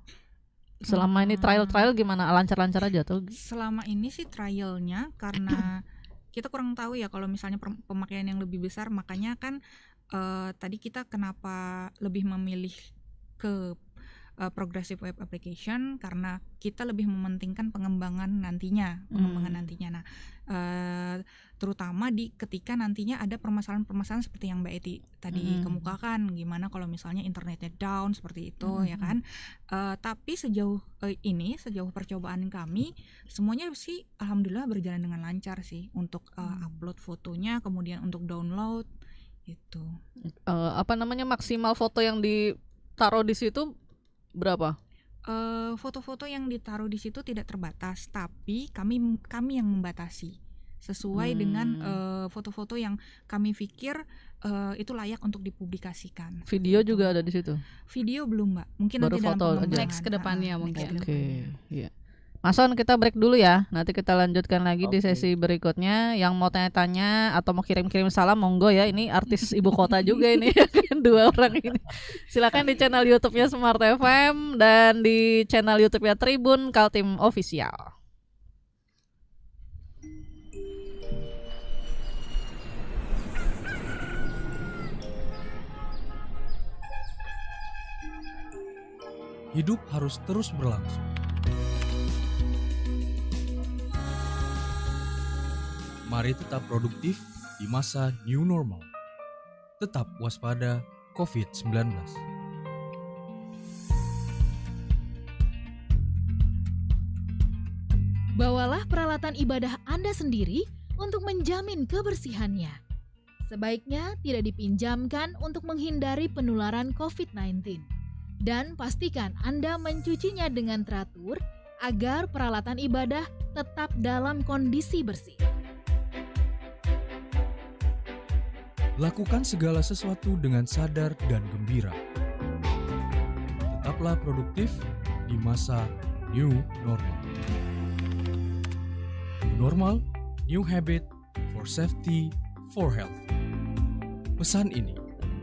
Selama ini trial gimana, lancar-lancar aja tuh? Selama ini sih trialnya karena kita kurang tahu ya kalau misalnya pemakaian yang lebih besar, makanya kan tadi kita kenapa lebih memilih ke progressive web application karena kita lebih mementingkan pengembangan nantinya. Nah, terutama ketika nantinya ada permasalahan-permasalahan seperti yang Mbak Eti tadi kemukakan, gimana kalau misalnya internetnya down seperti itu, ya kan. Tapi sejauh percobaan kami semuanya sih alhamdulillah berjalan dengan lancar sih untuk upload fotonya, kemudian untuk download itu. Maksimal foto yang ditaruh di situ berapa? Foto-foto yang ditaruh di situ tidak terbatas, tapi kami yang membatasi sesuai dengan foto-foto yang kami pikir itu layak untuk dipublikasikan. Video juga ada di situ? Video belum, Mbak. Mungkin baru nanti foto dalam pengembangan. Next ke depannya mungkin. Oke, iya. Mas On, kita break dulu ya. Nanti kita lanjutkan lagi di sesi berikutnya. Yang mau tanya-tanya atau mau kirim-kirim salam, monggo ya. Ini artis ibu kota juga ini, dua orang ini. Silakan di channel YouTube-nya Smart FM dan di channel YouTube-nya Tribun Kaltim Official. Hidup harus terus berlangsung. Mari tetap produktif di masa new normal. Tetap waspada COVID-19. Bawalah peralatan ibadah Anda sendiri untuk menjamin kebersihannya. Sebaiknya tidak dipinjamkan untuk menghindari penularan COVID-19. Dan pastikan Anda mencucinya dengan teratur agar peralatan ibadah tetap dalam kondisi bersih. Lakukan segala sesuatu dengan sadar dan gembira. Tetaplah produktif di masa new normal. New normal, new habit for safety, for health. Pesan ini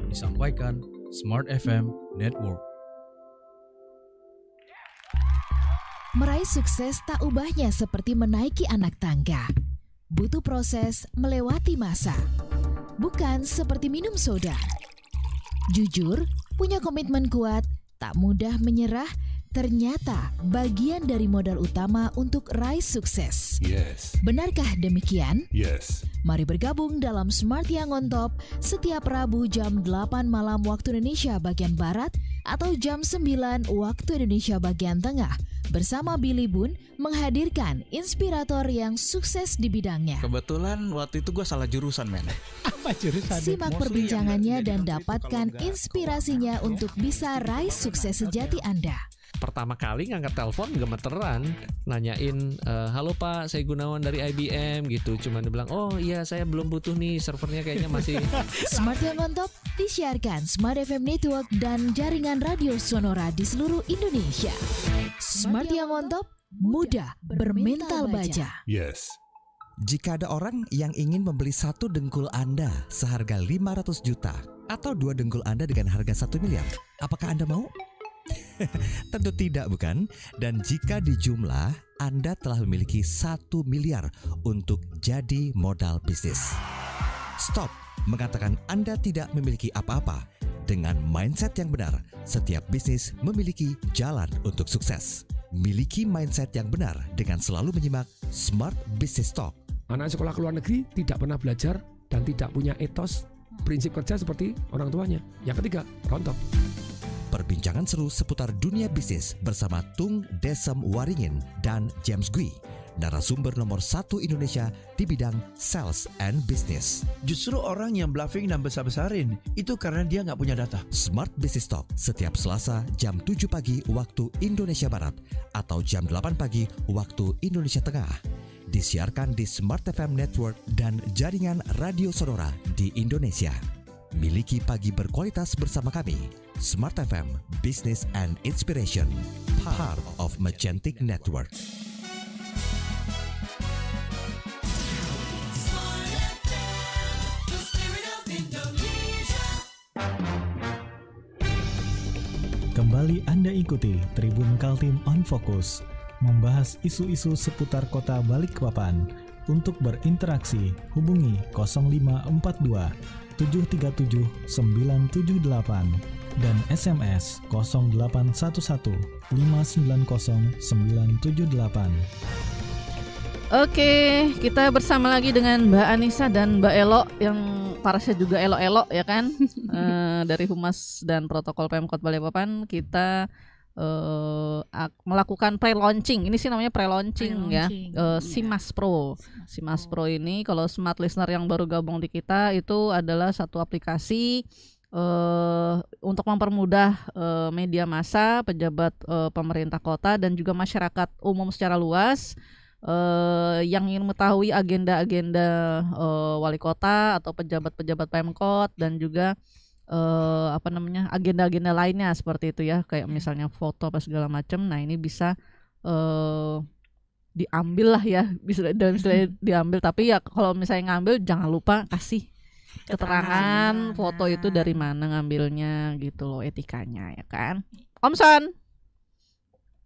disampaikan Smart FM Network. Meraih sukses tak ubahnya seperti menaiki anak tangga. Butuh proses melewati masa. Bukan seperti minum soda. Jujur, punya komitmen kuat, tak mudah menyerah, ternyata bagian dari modal utama untuk raih sukses. Yes. Benarkah demikian? Yes. Mari bergabung dalam Smart Yang on Top setiap Rabu jam 8 malam waktu Indonesia bagian Barat atau jam 9 waktu Indonesia bagian Tengah. Bersama Billy Boon menghadirkan inspirator yang sukses di bidangnya. Kebetulan waktu itu gue salah jurusan, men. Apa jurusan? Simak perbincangannya dan dapatkan inspirasinya untuk bisa raih sukses sejati Anda. Pertama kali ngangkat telepon gemeteran, nanyain, halo Pak, saya Gunawan dari IBM gitu. Cuman dia bilang, oh iya saya belum butuh nih, servernya kayaknya masih. Smart Yang on Top disiarkan Smart FM Network dan jaringan radio Sonora di seluruh Indonesia. Smart Yang on Top, mudah bermental baja. Yes. Jika ada orang yang ingin membeli satu dengkul Anda seharga 500 juta atau dua dengkul Anda dengan harga 1 miliar, apakah Anda mau? Tentu tidak, bukan? Dan jika dijumlah, Anda telah memiliki 1 miliar untuk jadi modal bisnis. Stop mengatakan Anda tidak memiliki apa-apa. Dengan mindset yang benar, setiap bisnis memiliki jalan untuk sukses. Miliki mindset yang benar dengan selalu menyimak Smart Business Talk. Anak sekolah ke luar negeri tidak pernah belajar dan tidak punya etos prinsip kerja seperti orang tuanya. Yang ketiga, rontok. Perbincangan seru seputar dunia bisnis bersama Tung Desem Waringin dan James Gui, narasumber nomor 1 Indonesia di bidang sales and business. Justru orang yang bluffing dan besar-besarin itu karena dia nggak punya data. Smart Business Talk setiap Selasa jam 7 pagi waktu Indonesia Barat atau jam 8 pagi waktu Indonesia Tengah. Disiarkan di Smart FM Network dan jaringan radio Sonora di Indonesia. Miliki pagi berkualitas bersama kami, Smart FM Business and Inspiration, part of Magentic Network. Kembali Anda ikuti Tribun Kaltim on Focus, membahas isu-isu seputar kota Balikpapan. Untuk berinteraksi, hubungi 0542 737 978 dan SMS 0811 590 978. Oke, kita bersama lagi dengan Mbak Anissa dan Mbak Elo yang parasnya juga Elo-Elo ya kan. Dari Humas dan Protokol Pemkot Balikpapan kita melakukan pre-launching. Ini sih namanya pre-launching ya. Simas Pro. Simas Pro ini kalau smart listener yang baru gabung di kita itu adalah satu aplikasi untuk mempermudah media massa, pejabat pemerintah kota dan juga masyarakat umum secara luas yang ingin mengetahui agenda-agenda wali kota atau pejabat-pejabat Pemkot dan juga agenda-agenda lainnya seperti itu ya, kayak misalnya foto apa segala macam. Nah ini bisa diambil lah ya, bisa dalam istilah diambil, tapi ya kalau misalnya ngambil jangan lupa kasih keterangan foto itu dari mana ngambilnya gitu loh, etikanya ya kan. Om Son.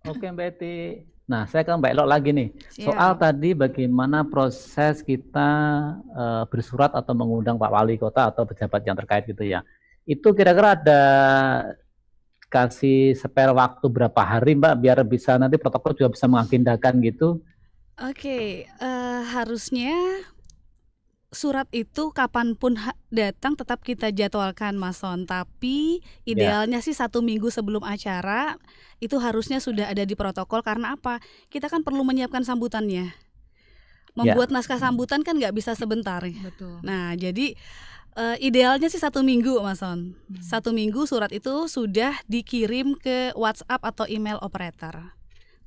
Oke Mbak Eti. Nah, saya ke Mbak Elo lagi nih. Soal tadi bagaimana proses kita bersurat atau mengundang Pak Wali Kota atau pejabat yang terkait gitu ya. Itu kira-kira ada kasih spare waktu berapa hari Mbak biar bisa nanti protokol juga bisa mengagendakan gitu? Oke, harusnya surat itu kapanpun datang tetap kita jadwalkan Mas Son. Tapi idealnya sih 1 minggu sebelum acara itu harusnya sudah ada di protokol. Karena apa? Kita kan perlu menyiapkan sambutannya. Membuat naskah sambutan kan nggak bisa sebentar. Betul. Nah jadi idealnya sih 1 minggu Mas Son. 1 minggu surat itu sudah dikirim ke WhatsApp atau email operator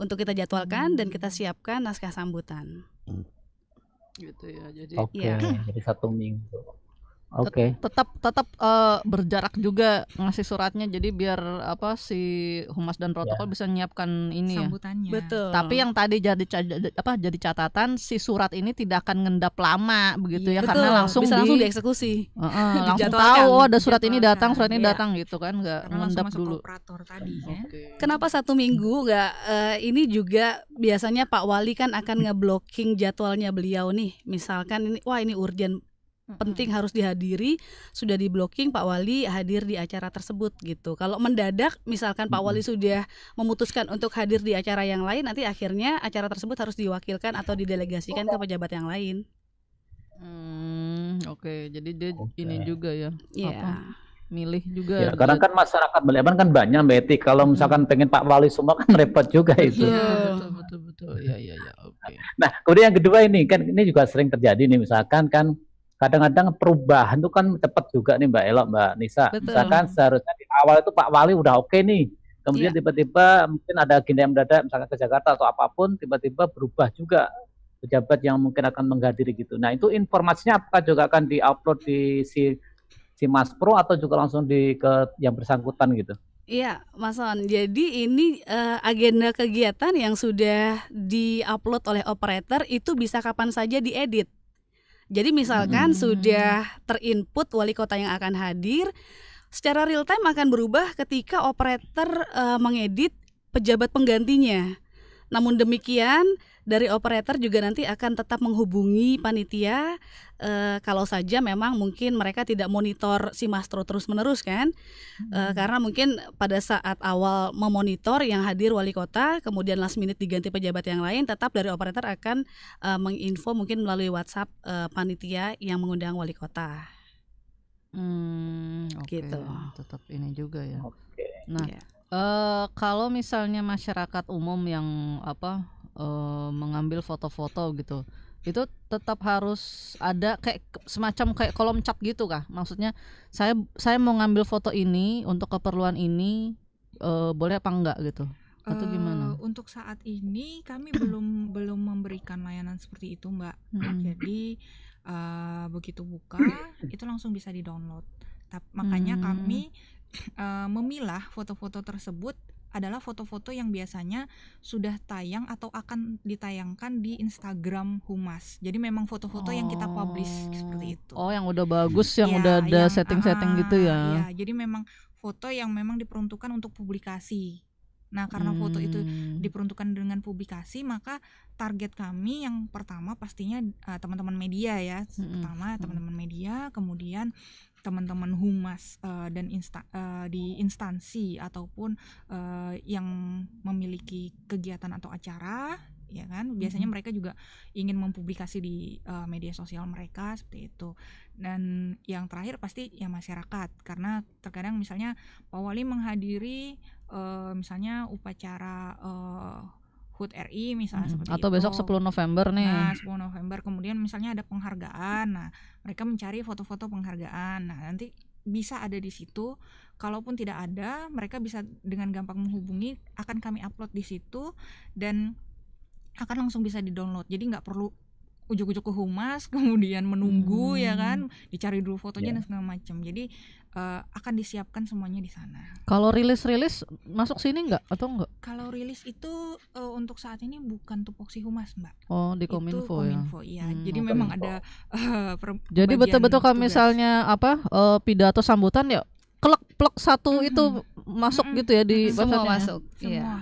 untuk kita jadwalkan dan kita siapkan naskah sambutan. Gitu ya, jadi jadi 1 minggu. Oke. Tetap berjarak juga ngasih suratnya, jadi biar si Humas dan Protokol bisa menyiapkan ini sambutannya. Betul. Tapi yang tadi jadi catatan, si surat ini tidak akan ngendap lama begitu ya, karena langsung langsung dieksekusi. Langsung tahu ada surat ini datang, surat ini datang gitu kan, nggak ngendap dulu. Operator tadi ya. Kenapa 1 minggu nggak? Ini juga biasanya Pak Wali kan akan ngeblocking jadwalnya beliau nih. Misalkan ini urgent, penting harus dihadiri, sudah di blocking, Pak Wali hadir di acara tersebut gitu. Kalau mendadak misalkan Pak Wali sudah memutuskan untuk hadir di acara yang lain, nanti akhirnya acara tersebut harus diwakilkan atau didelegasikan ke pejabat yang lain. Oke, jadi dia ini juga ya. Milih juga. Ya, karena kan masyarakat Balikpapan kan banyak Mbak Eti. Kalau misalkan pengen Pak Wali semua kan repot juga itu. Betul. Ya. Oke. Nah, kemudian yang kedua ini kan ini juga sering terjadi nih, misalkan kan kadang-kadang perubahan itu kan cepat juga nih Mbak Elo, Mbak Nisa. Betul. Misalkan seharusnya di awal itu Pak Wali udah oke nih. Kemudian tiba-tiba mungkin ada agenda yang mendadak misalkan ke Jakarta atau apapun, tiba-tiba berubah juga pejabat yang mungkin akan menghadiri gitu. Nah, itu informasinya apakah juga akan di-upload di si Mas Pro atau juga langsung ke yang bersangkutan gitu? Iya, Mas Son. Jadi ini agenda kegiatan yang sudah di-upload oleh operator itu bisa kapan saja diedit. Jadi misalkan sudah terinput wali kota yang akan hadir, secara real time akan berubah ketika operator mengedit pejabat penggantinya. Namun demikian, dari operator juga nanti akan tetap menghubungi panitia kalau saja memang mungkin mereka tidak monitor si Mastro terus-menerus kan. Karena mungkin pada saat awal memonitor yang hadir wali kota, kemudian last minute diganti pejabat yang lain, tetap dari operator akan menginfo mungkin melalui WhatsApp panitia yang mengundang wali kota. Gitu. Tetap ini juga ya. Nah, kalau misalnya masyarakat umum yang mengambil foto-foto gitu, itu tetap harus ada kayak semacam kayak kolom chat gitu kah? Maksudnya saya mau ngambil foto ini untuk keperluan ini, boleh apa enggak gitu? Atau gimana? Untuk saat ini kami belum memberikan layanan seperti itu, Mbak. Jadi begitu buka itu langsung bisa di-download. Makanya kami memilah foto-foto tersebut adalah foto-foto yang biasanya sudah tayang atau akan ditayangkan di Instagram Humas. Jadi memang foto-foto yang kita publish seperti itu. Oh, yang udah bagus, yang udah ada setting-setting gitu ya. Iya, jadi memang foto yang memang diperuntukkan untuk publikasi. Nah, karena foto itu diperuntukkan dengan publikasi, maka target kami yang pertama pastinya teman-teman media ya. Pertama teman-teman media, kemudian teman-teman humas dan di instansi ataupun yang memiliki kegiatan atau acara, ya kan, biasanya mereka juga ingin mempublikasi di media sosial mereka seperti itu. Dan yang terakhir pasti ya masyarakat, karena terkadang misalnya Pak Wali menghadiri misalnya upacara HUT RI misalnya seperti atau itu. besok 10 November nih. Nah, 10 November kemudian misalnya ada penghargaan. Nah, mereka mencari foto-foto penghargaan. Nah, nanti bisa ada di situ. Kalaupun tidak ada, mereka bisa dengan gampang menghubungi, akan kami upload di situ dan akan langsung bisa di-download. Jadi nggak perlu ujuk-ujuk ke humas kemudian menunggu ya kan, dicari dulu fotonya dan segala macam. Jadi akan disiapkan semuanya di sana. Kalau rilis masuk sini nggak atau enggak? Kalau rilis itu untuk saat ini bukan tupoksi humas, Mbak. Oh, di Kominfo, itu Kominfo ya. Jadi memang ada jadi betul-betul kalau misalnya pidato sambutan ya klek satu itu masuk gitu ya di semua websitenya? masuk. Semua. Iya.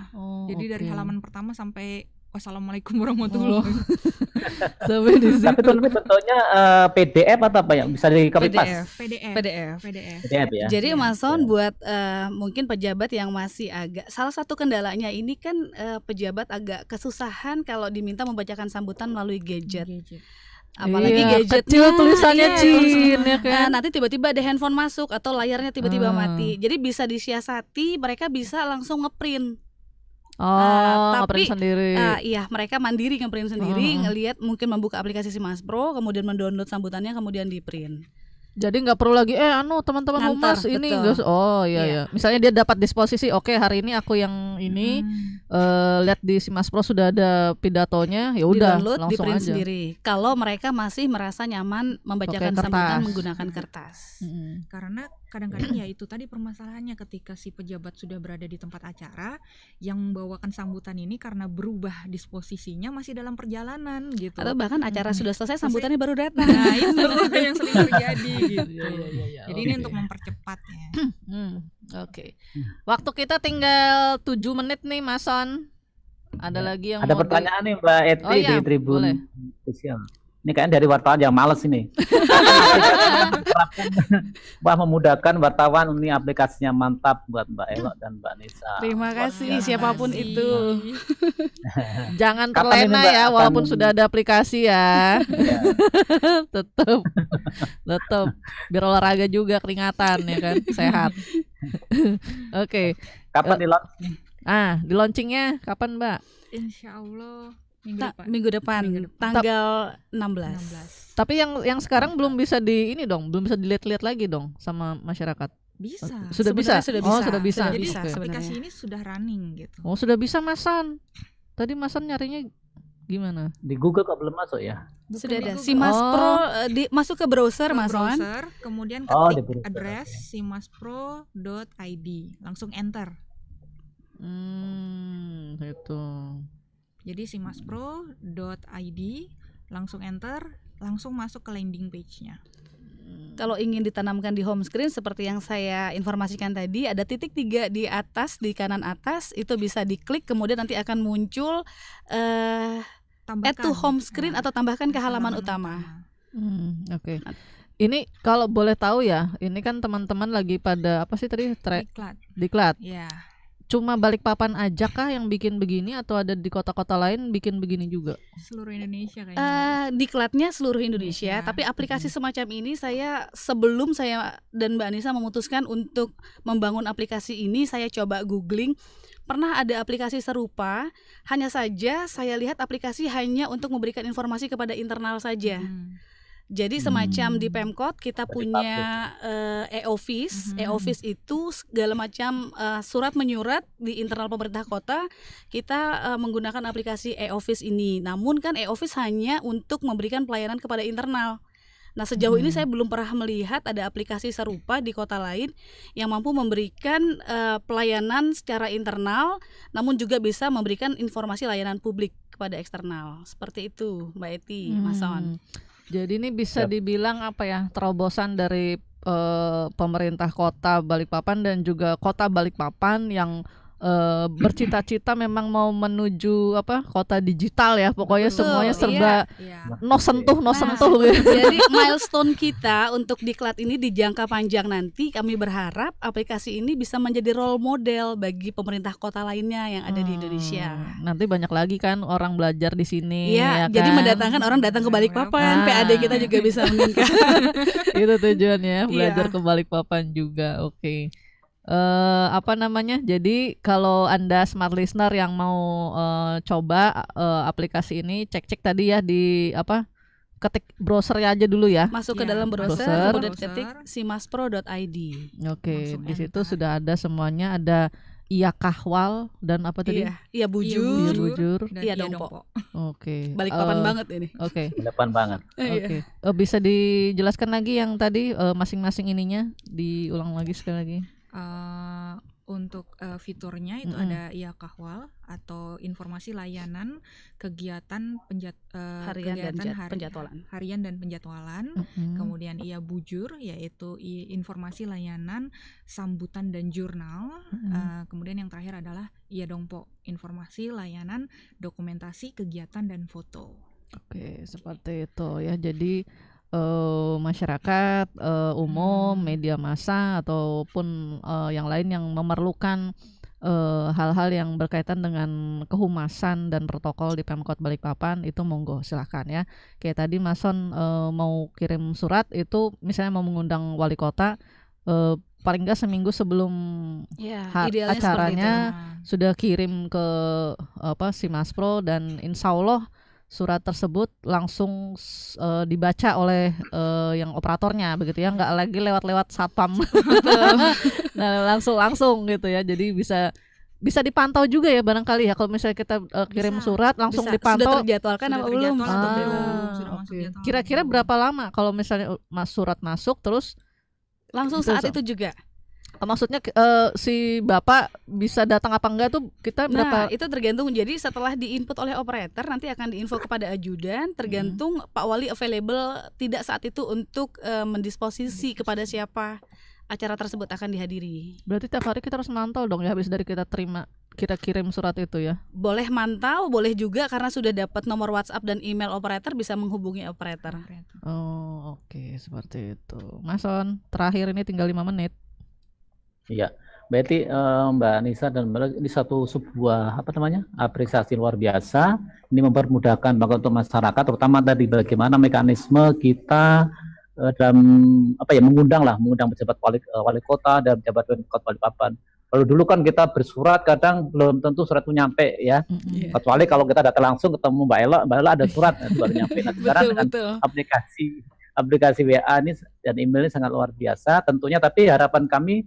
Jadi dari halaman pertama sampai wassalamualaikum warahmatullahi wabarakatuh. Sampai di situ. Tapi itu bentuknya PDF atau apa ya? Bisa di copy paste? PDF ya. Jadi Mas Son buat mungkin pejabat yang masih agak, salah satu kendalanya ini kan pejabat agak kesusahan kalau diminta membacakan sambutan melalui gadget. Apalagi gadgetnya kecil tulisannya Chin ya kan. Nanti tiba-tiba ada handphone masuk atau layarnya tiba-tiba mati. Jadi bisa disiasati, mereka bisa langsung ngeprint. Ngeprint sendiri. Iya, mereka mandiri ngeprint sendiri, ngelihat mungkin membuka aplikasi Simas Pro, kemudian mendownload sambutannya, kemudian di print. Jadi nggak perlu lagi teman-teman humas ini betul. Iya. Misalnya dia dapat disposisi, oke, hari ini aku yang ini lihat di Simas Pro sudah ada pidatonya, ya udah di-download, langsung di-print aja sendiri. Kalau mereka masih merasa nyaman membacakan sambutan menggunakan kertas. Karena kadang-kadang ya itu tadi permasalahannya, ketika si pejabat sudah berada di tempat acara, yang membawakan sambutan ini karena berubah disposisinya masih dalam perjalanan gitu. Atau bahkan acara sudah selesai, sambutannya baru datang. Nah, itu yang sering terjadi gitu. Iya, Jadi ini untuk mempercepatnya. Oke. Waktu kita tinggal 7 menit nih, Mas Son. Ada lagi yang Ada mau pertanyaan nih Mbak Eti di Tribun boleh. Sosial. Ini kayaknya dari wartawan yang males ini. Wah, memudahkan wartawan, ini aplikasinya mantap buat Mbak Elok dan Mbak Nisa. Terima kasih siapapun itu. Jangan Kapan ini, terlena Mbak, ya, akan- walaupun sudah ada aplikasi ya. tetap biar olahraga juga, keringatan ya kan, sehat. Oke. Kapan di launch nih? Di launchingnya kapan, Mbak? Insya Allah Minggu depan, tanggal 16. Tapi yang sekarang belum bisa belum bisa dilihat-lihat lagi dong sama masyarakat. Bisa. Sudah bisa. Sebenarnya Oh, sudah bisa. Jadi Oke. aplikasi ini sudah running gitu. Oh, sudah bisa, Masan. Tadi Masan nyarinya gimana? Di Google kok belum masuk ya? Sudah ada. Google. Simas Pro masuk ke browser, Mas Wan. Browser, kemudian Oh, di ketik browser, address simaspro.id, langsung enter. Itu. Jadi simaspro.id, langsung enter, langsung masuk ke landing page-nya. Kalau ingin ditanamkan di home screen seperti yang saya informasikan tadi, ada titik 3 di atas, di kanan atas, itu bisa diklik, kemudian nanti akan muncul add to home screen atau tambahkan ke halaman utama. Oke. Ini kalau boleh tahu ya, ini kan teman-teman lagi pada apa sih tadi? Diklat. Iya. Cuma Balikpapan aja kah yang bikin begini atau ada di kota-kota lain bikin begini juga? Seluruh Indonesia kayaknya. Diklatnya seluruh Indonesia, tapi aplikasi semacam ini sebelum saya dan Mbak Anissa memutuskan untuk membangun aplikasi ini, saya coba googling. Pernah ada aplikasi serupa, hanya saja saya lihat aplikasi hanya untuk memberikan informasi kepada internal saja. Jadi semacam di Pemkot kita punya e-office. E-office itu segala macam surat menyurat di internal pemerintah kota, kita menggunakan aplikasi e-office ini. Namun kan e-office hanya untuk memberikan pelayanan kepada internal. Nah, sejauh ini saya belum pernah melihat ada aplikasi serupa di kota lain yang mampu memberikan pelayanan secara internal, namun juga bisa memberikan informasi layanan publik kepada eksternal. Seperti itu, Mbak Eti, Mas Son. Jadi ini bisa dibilang apa ya, terobosan dari pemerintah kota Balikpapan dan juga kota Balikpapan yang bercita-cita memang mau menuju kota digital ya, pokoknya semuanya serba no sentuh gitu. Jadi milestone kita untuk diklat ini di jangka panjang nanti kami berharap aplikasi ini bisa menjadi role model bagi pemerintah kota lainnya yang ada di Indonesia. Nanti banyak lagi kan orang belajar di sini. Iya, ya jadi kan? mendatangkan orang datang ke Balikpapan, PAD kita juga bisa meningkat. Itu tujuannya, belajar ke Balikpapan juga. Oke. Jadi kalau Anda smart listener yang mau coba aplikasi ini, cek tadi ya di ketik browsernya aja dulu ya. Masuk ke dalam browser, kemudian ketik simaspro.id. Oke, di situ sudah ada semuanya, ada Iya Kahwal dan apa tadi? Iya Bujur, dan Iya Dongpo. Oke. Balikpapan banget ini. Oke. Balikpapan banget. Oke. Bisa dijelaskan lagi yang tadi masing-masing ininya, diulang lagi sekali lagi. Untuk fiturnya itu ada Iya Kahwal atau informasi layanan kegiatan harian dan penjadwalan. Kemudian Iya Bujur yaitu informasi layanan sambutan dan jurnal. Kemudian yang terakhir adalah Iya Dongpo, informasi layanan dokumentasi kegiatan dan foto. Oke, seperti itu ya. Jadi masyarakat umum, media massa ataupun yang lain yang memerlukan hal-hal yang berkaitan dengan kehumasan dan protokol di Pemkot Balikpapan itu monggo silahkan ya. Kayak tadi Mas Son mau kirim surat itu misalnya mau mengundang wali kota, paling nggak seminggu sebelum acaranya sudah kirim ke Simaspro, dan insya Allah surat tersebut langsung dibaca oleh yang operatornya begitu ya, nggak lagi lewat satpam. Nah, langsung gitu ya, jadi bisa dipantau juga ya barangkali ya, kalau misalnya kita kirim surat langsung dipantau. Sudah terjadwalkan apa belum? Kira-kira berapa lama kalau misalnya surat masuk terus langsung saat itu juga? Maksudnya si Bapak bisa datang apa enggak tuh kita berapa? Nah, itu tergantung. Jadi setelah diinput oleh operator nanti akan diinfo kepada ajudan, tergantung Pak Wali available tidak saat itu untuk mendisposisi kepada siapa acara tersebut akan dihadiri. Berarti tiap hari kita harus mantau dong ya, habis dari kita kirim surat itu ya? Boleh mantau, boleh juga karena sudah dapat nomor WhatsApp dan email operator bisa menghubungi operator. Oh, oke, seperti itu. Mas Son, terakhir ini tinggal 5 menit. Iya, berarti Mbak Nisa dan Mbak, ini sebuah apresiasi luar biasa. Ini mempermudahkan banget untuk masyarakat, terutama tadi bagaimana mekanisme kita dalam mengundang pejabat wali kota dan pejabat Pemkot Balikpapan. Kalau dulu kan kita bersurat kadang belum tentu surat itu nyampe ya. Kecuali kalau kita datang langsung ketemu Mbak Ella ada surat itu baru nyampe. Nah, sekarang dengan aplikasi WA ini dan email ini sangat luar biasa tentunya, tapi harapan kami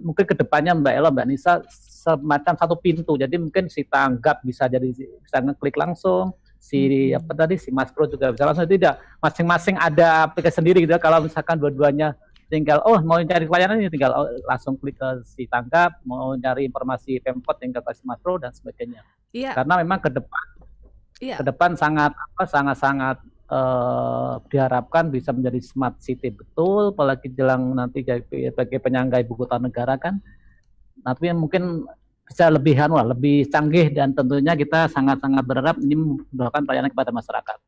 mungkin kedepannya Mbak Ella, Mbak Nisa semacam satu pintu, jadi mungkin si tanggap bisa ngeklik langsung, si Simaspro juga bisa langsung, tidak masing-masing ada aplikasi sendiri gitu. Kalau misalkan dua-duanya tinggal mau cari pelayanan ini tinggal langsung klik ke si tanggap, mau cari informasi Pemkot tinggal ke Simaspro dan sebagainya. Karena memang ke depan sangat diharapkan bisa menjadi smart city betul, apalagi jelang nanti sebagai penyangga ibu kota negara kan, nanti mungkin bisa lebih canggih, dan tentunya kita sangat-sangat berharap ini memudahkan pelayanan kepada masyarakat.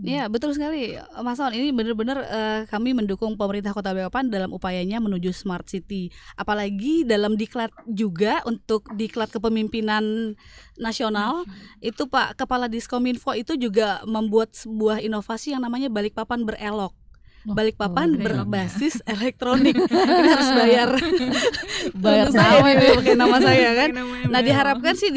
Iya, betul sekali Mas Son. Ini benar-benar kami mendukung pemerintah Kota Balikpapan dalam upayanya menuju smart city. Apalagi dalam diklat juga, untuk diklat kepemimpinan nasional itu Pak Kepala Diskominfo itu juga membuat sebuah inovasi yang namanya Balikpapan berelok. Balikpapan berbasis elektronik. Ini harus bayar saya pakai nama saya kan. Nah, diharapkan sih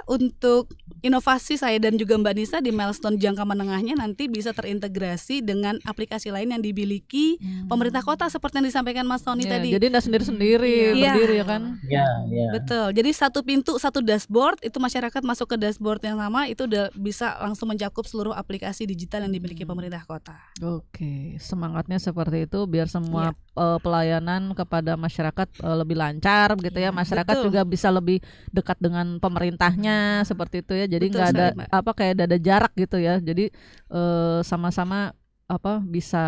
untuk inovasi saya dan juga Mbak Nisa di milestone jangka menengahnya nanti bisa terintegrasi dengan aplikasi lain yang dimiliki pemerintah kota seperti yang disampaikan Mas Tony tadi. Jadi nggak sendiri-sendiri, berdiri ya kan? Iya. Betul. Jadi satu pintu, satu dashboard, itu masyarakat masuk ke dashboard yang sama itu udah bisa langsung mencakup seluruh aplikasi digital yang dimiliki pemerintah kota. Oke, semangatnya seperti itu biar semua pelayanan kepada masyarakat lebih lancar gitu ya. Masyarakat juga bisa lebih dekat dengan pemerintahnya seperti itu ya. Jadi nggak ada kayak ada jarak gitu ya. Jadi sama-sama bisa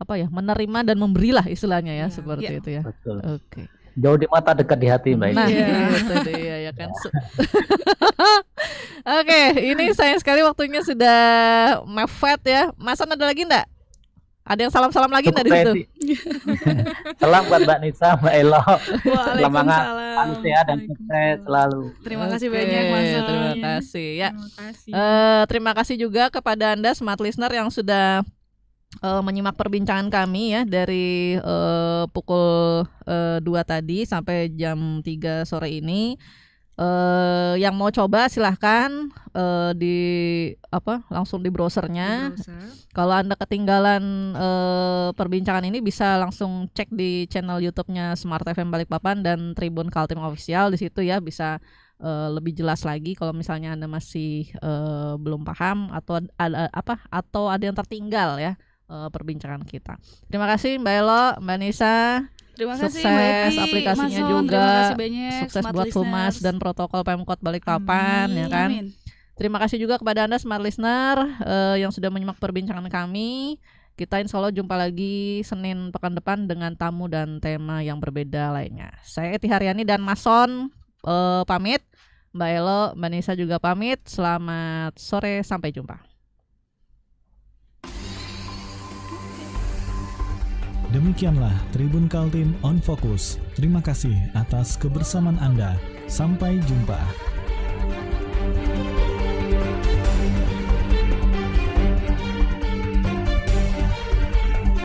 menerima dan memberilah istilahnya ya, seperti itu ya. Betul. Oke. Jauh di mata, dekat di hati, Mbak. Nah, itu dia ya kan. Oke, ini sayang sekali waktunya sudah mepet ya. Masan ada lagi enggak? Ada yang salam-salam lagi enggak di situ? Salam buat Mbak Nisa, Mbak Elo. Waalaikumsalam. Salam sehat dan sukses selalu. Terima kasih banyak Mas. Terima kasih ya. Terima kasih juga kepada Anda smart listener yang sudah menyimak perbincangan kami ya dari pukul 2 tadi sampai jam 3 sore ini. Yang mau coba silahkan langsung di browsernya. Kalau Anda ketinggalan perbincangan ini bisa langsung cek di channel YouTube-nya Smart FM Balikpapan dan Tribun Kaltim Official. Di situ ya bisa lebih jelas lagi kalau misalnya Anda masih belum paham atau ada yang tertinggal ya perbincangan kita. Terima kasih Mbak Elo, Mbak Nisa. Terima kasih sukses Mbak Eti, aplikasinya Mas Son, juga. terima kasih banyak, Sukses smart buat listeners. Humas dan protokol Pemkot Balikpapan ya kan. Amin. Terima kasih juga kepada Anda smart listener yang sudah menyimak perbincangan kami. Kita insya Allah jumpa lagi Senin pekan depan dengan tamu dan tema yang berbeda lainnya. Saya Eti Haryani dan Mas Son pamit. Mbak Elo, Mbak Nisa juga pamit. Selamat sore, sampai jumpa. Demikianlah Tribun Kaltim on Focus. Terima kasih atas kebersamaan Anda. Sampai jumpa.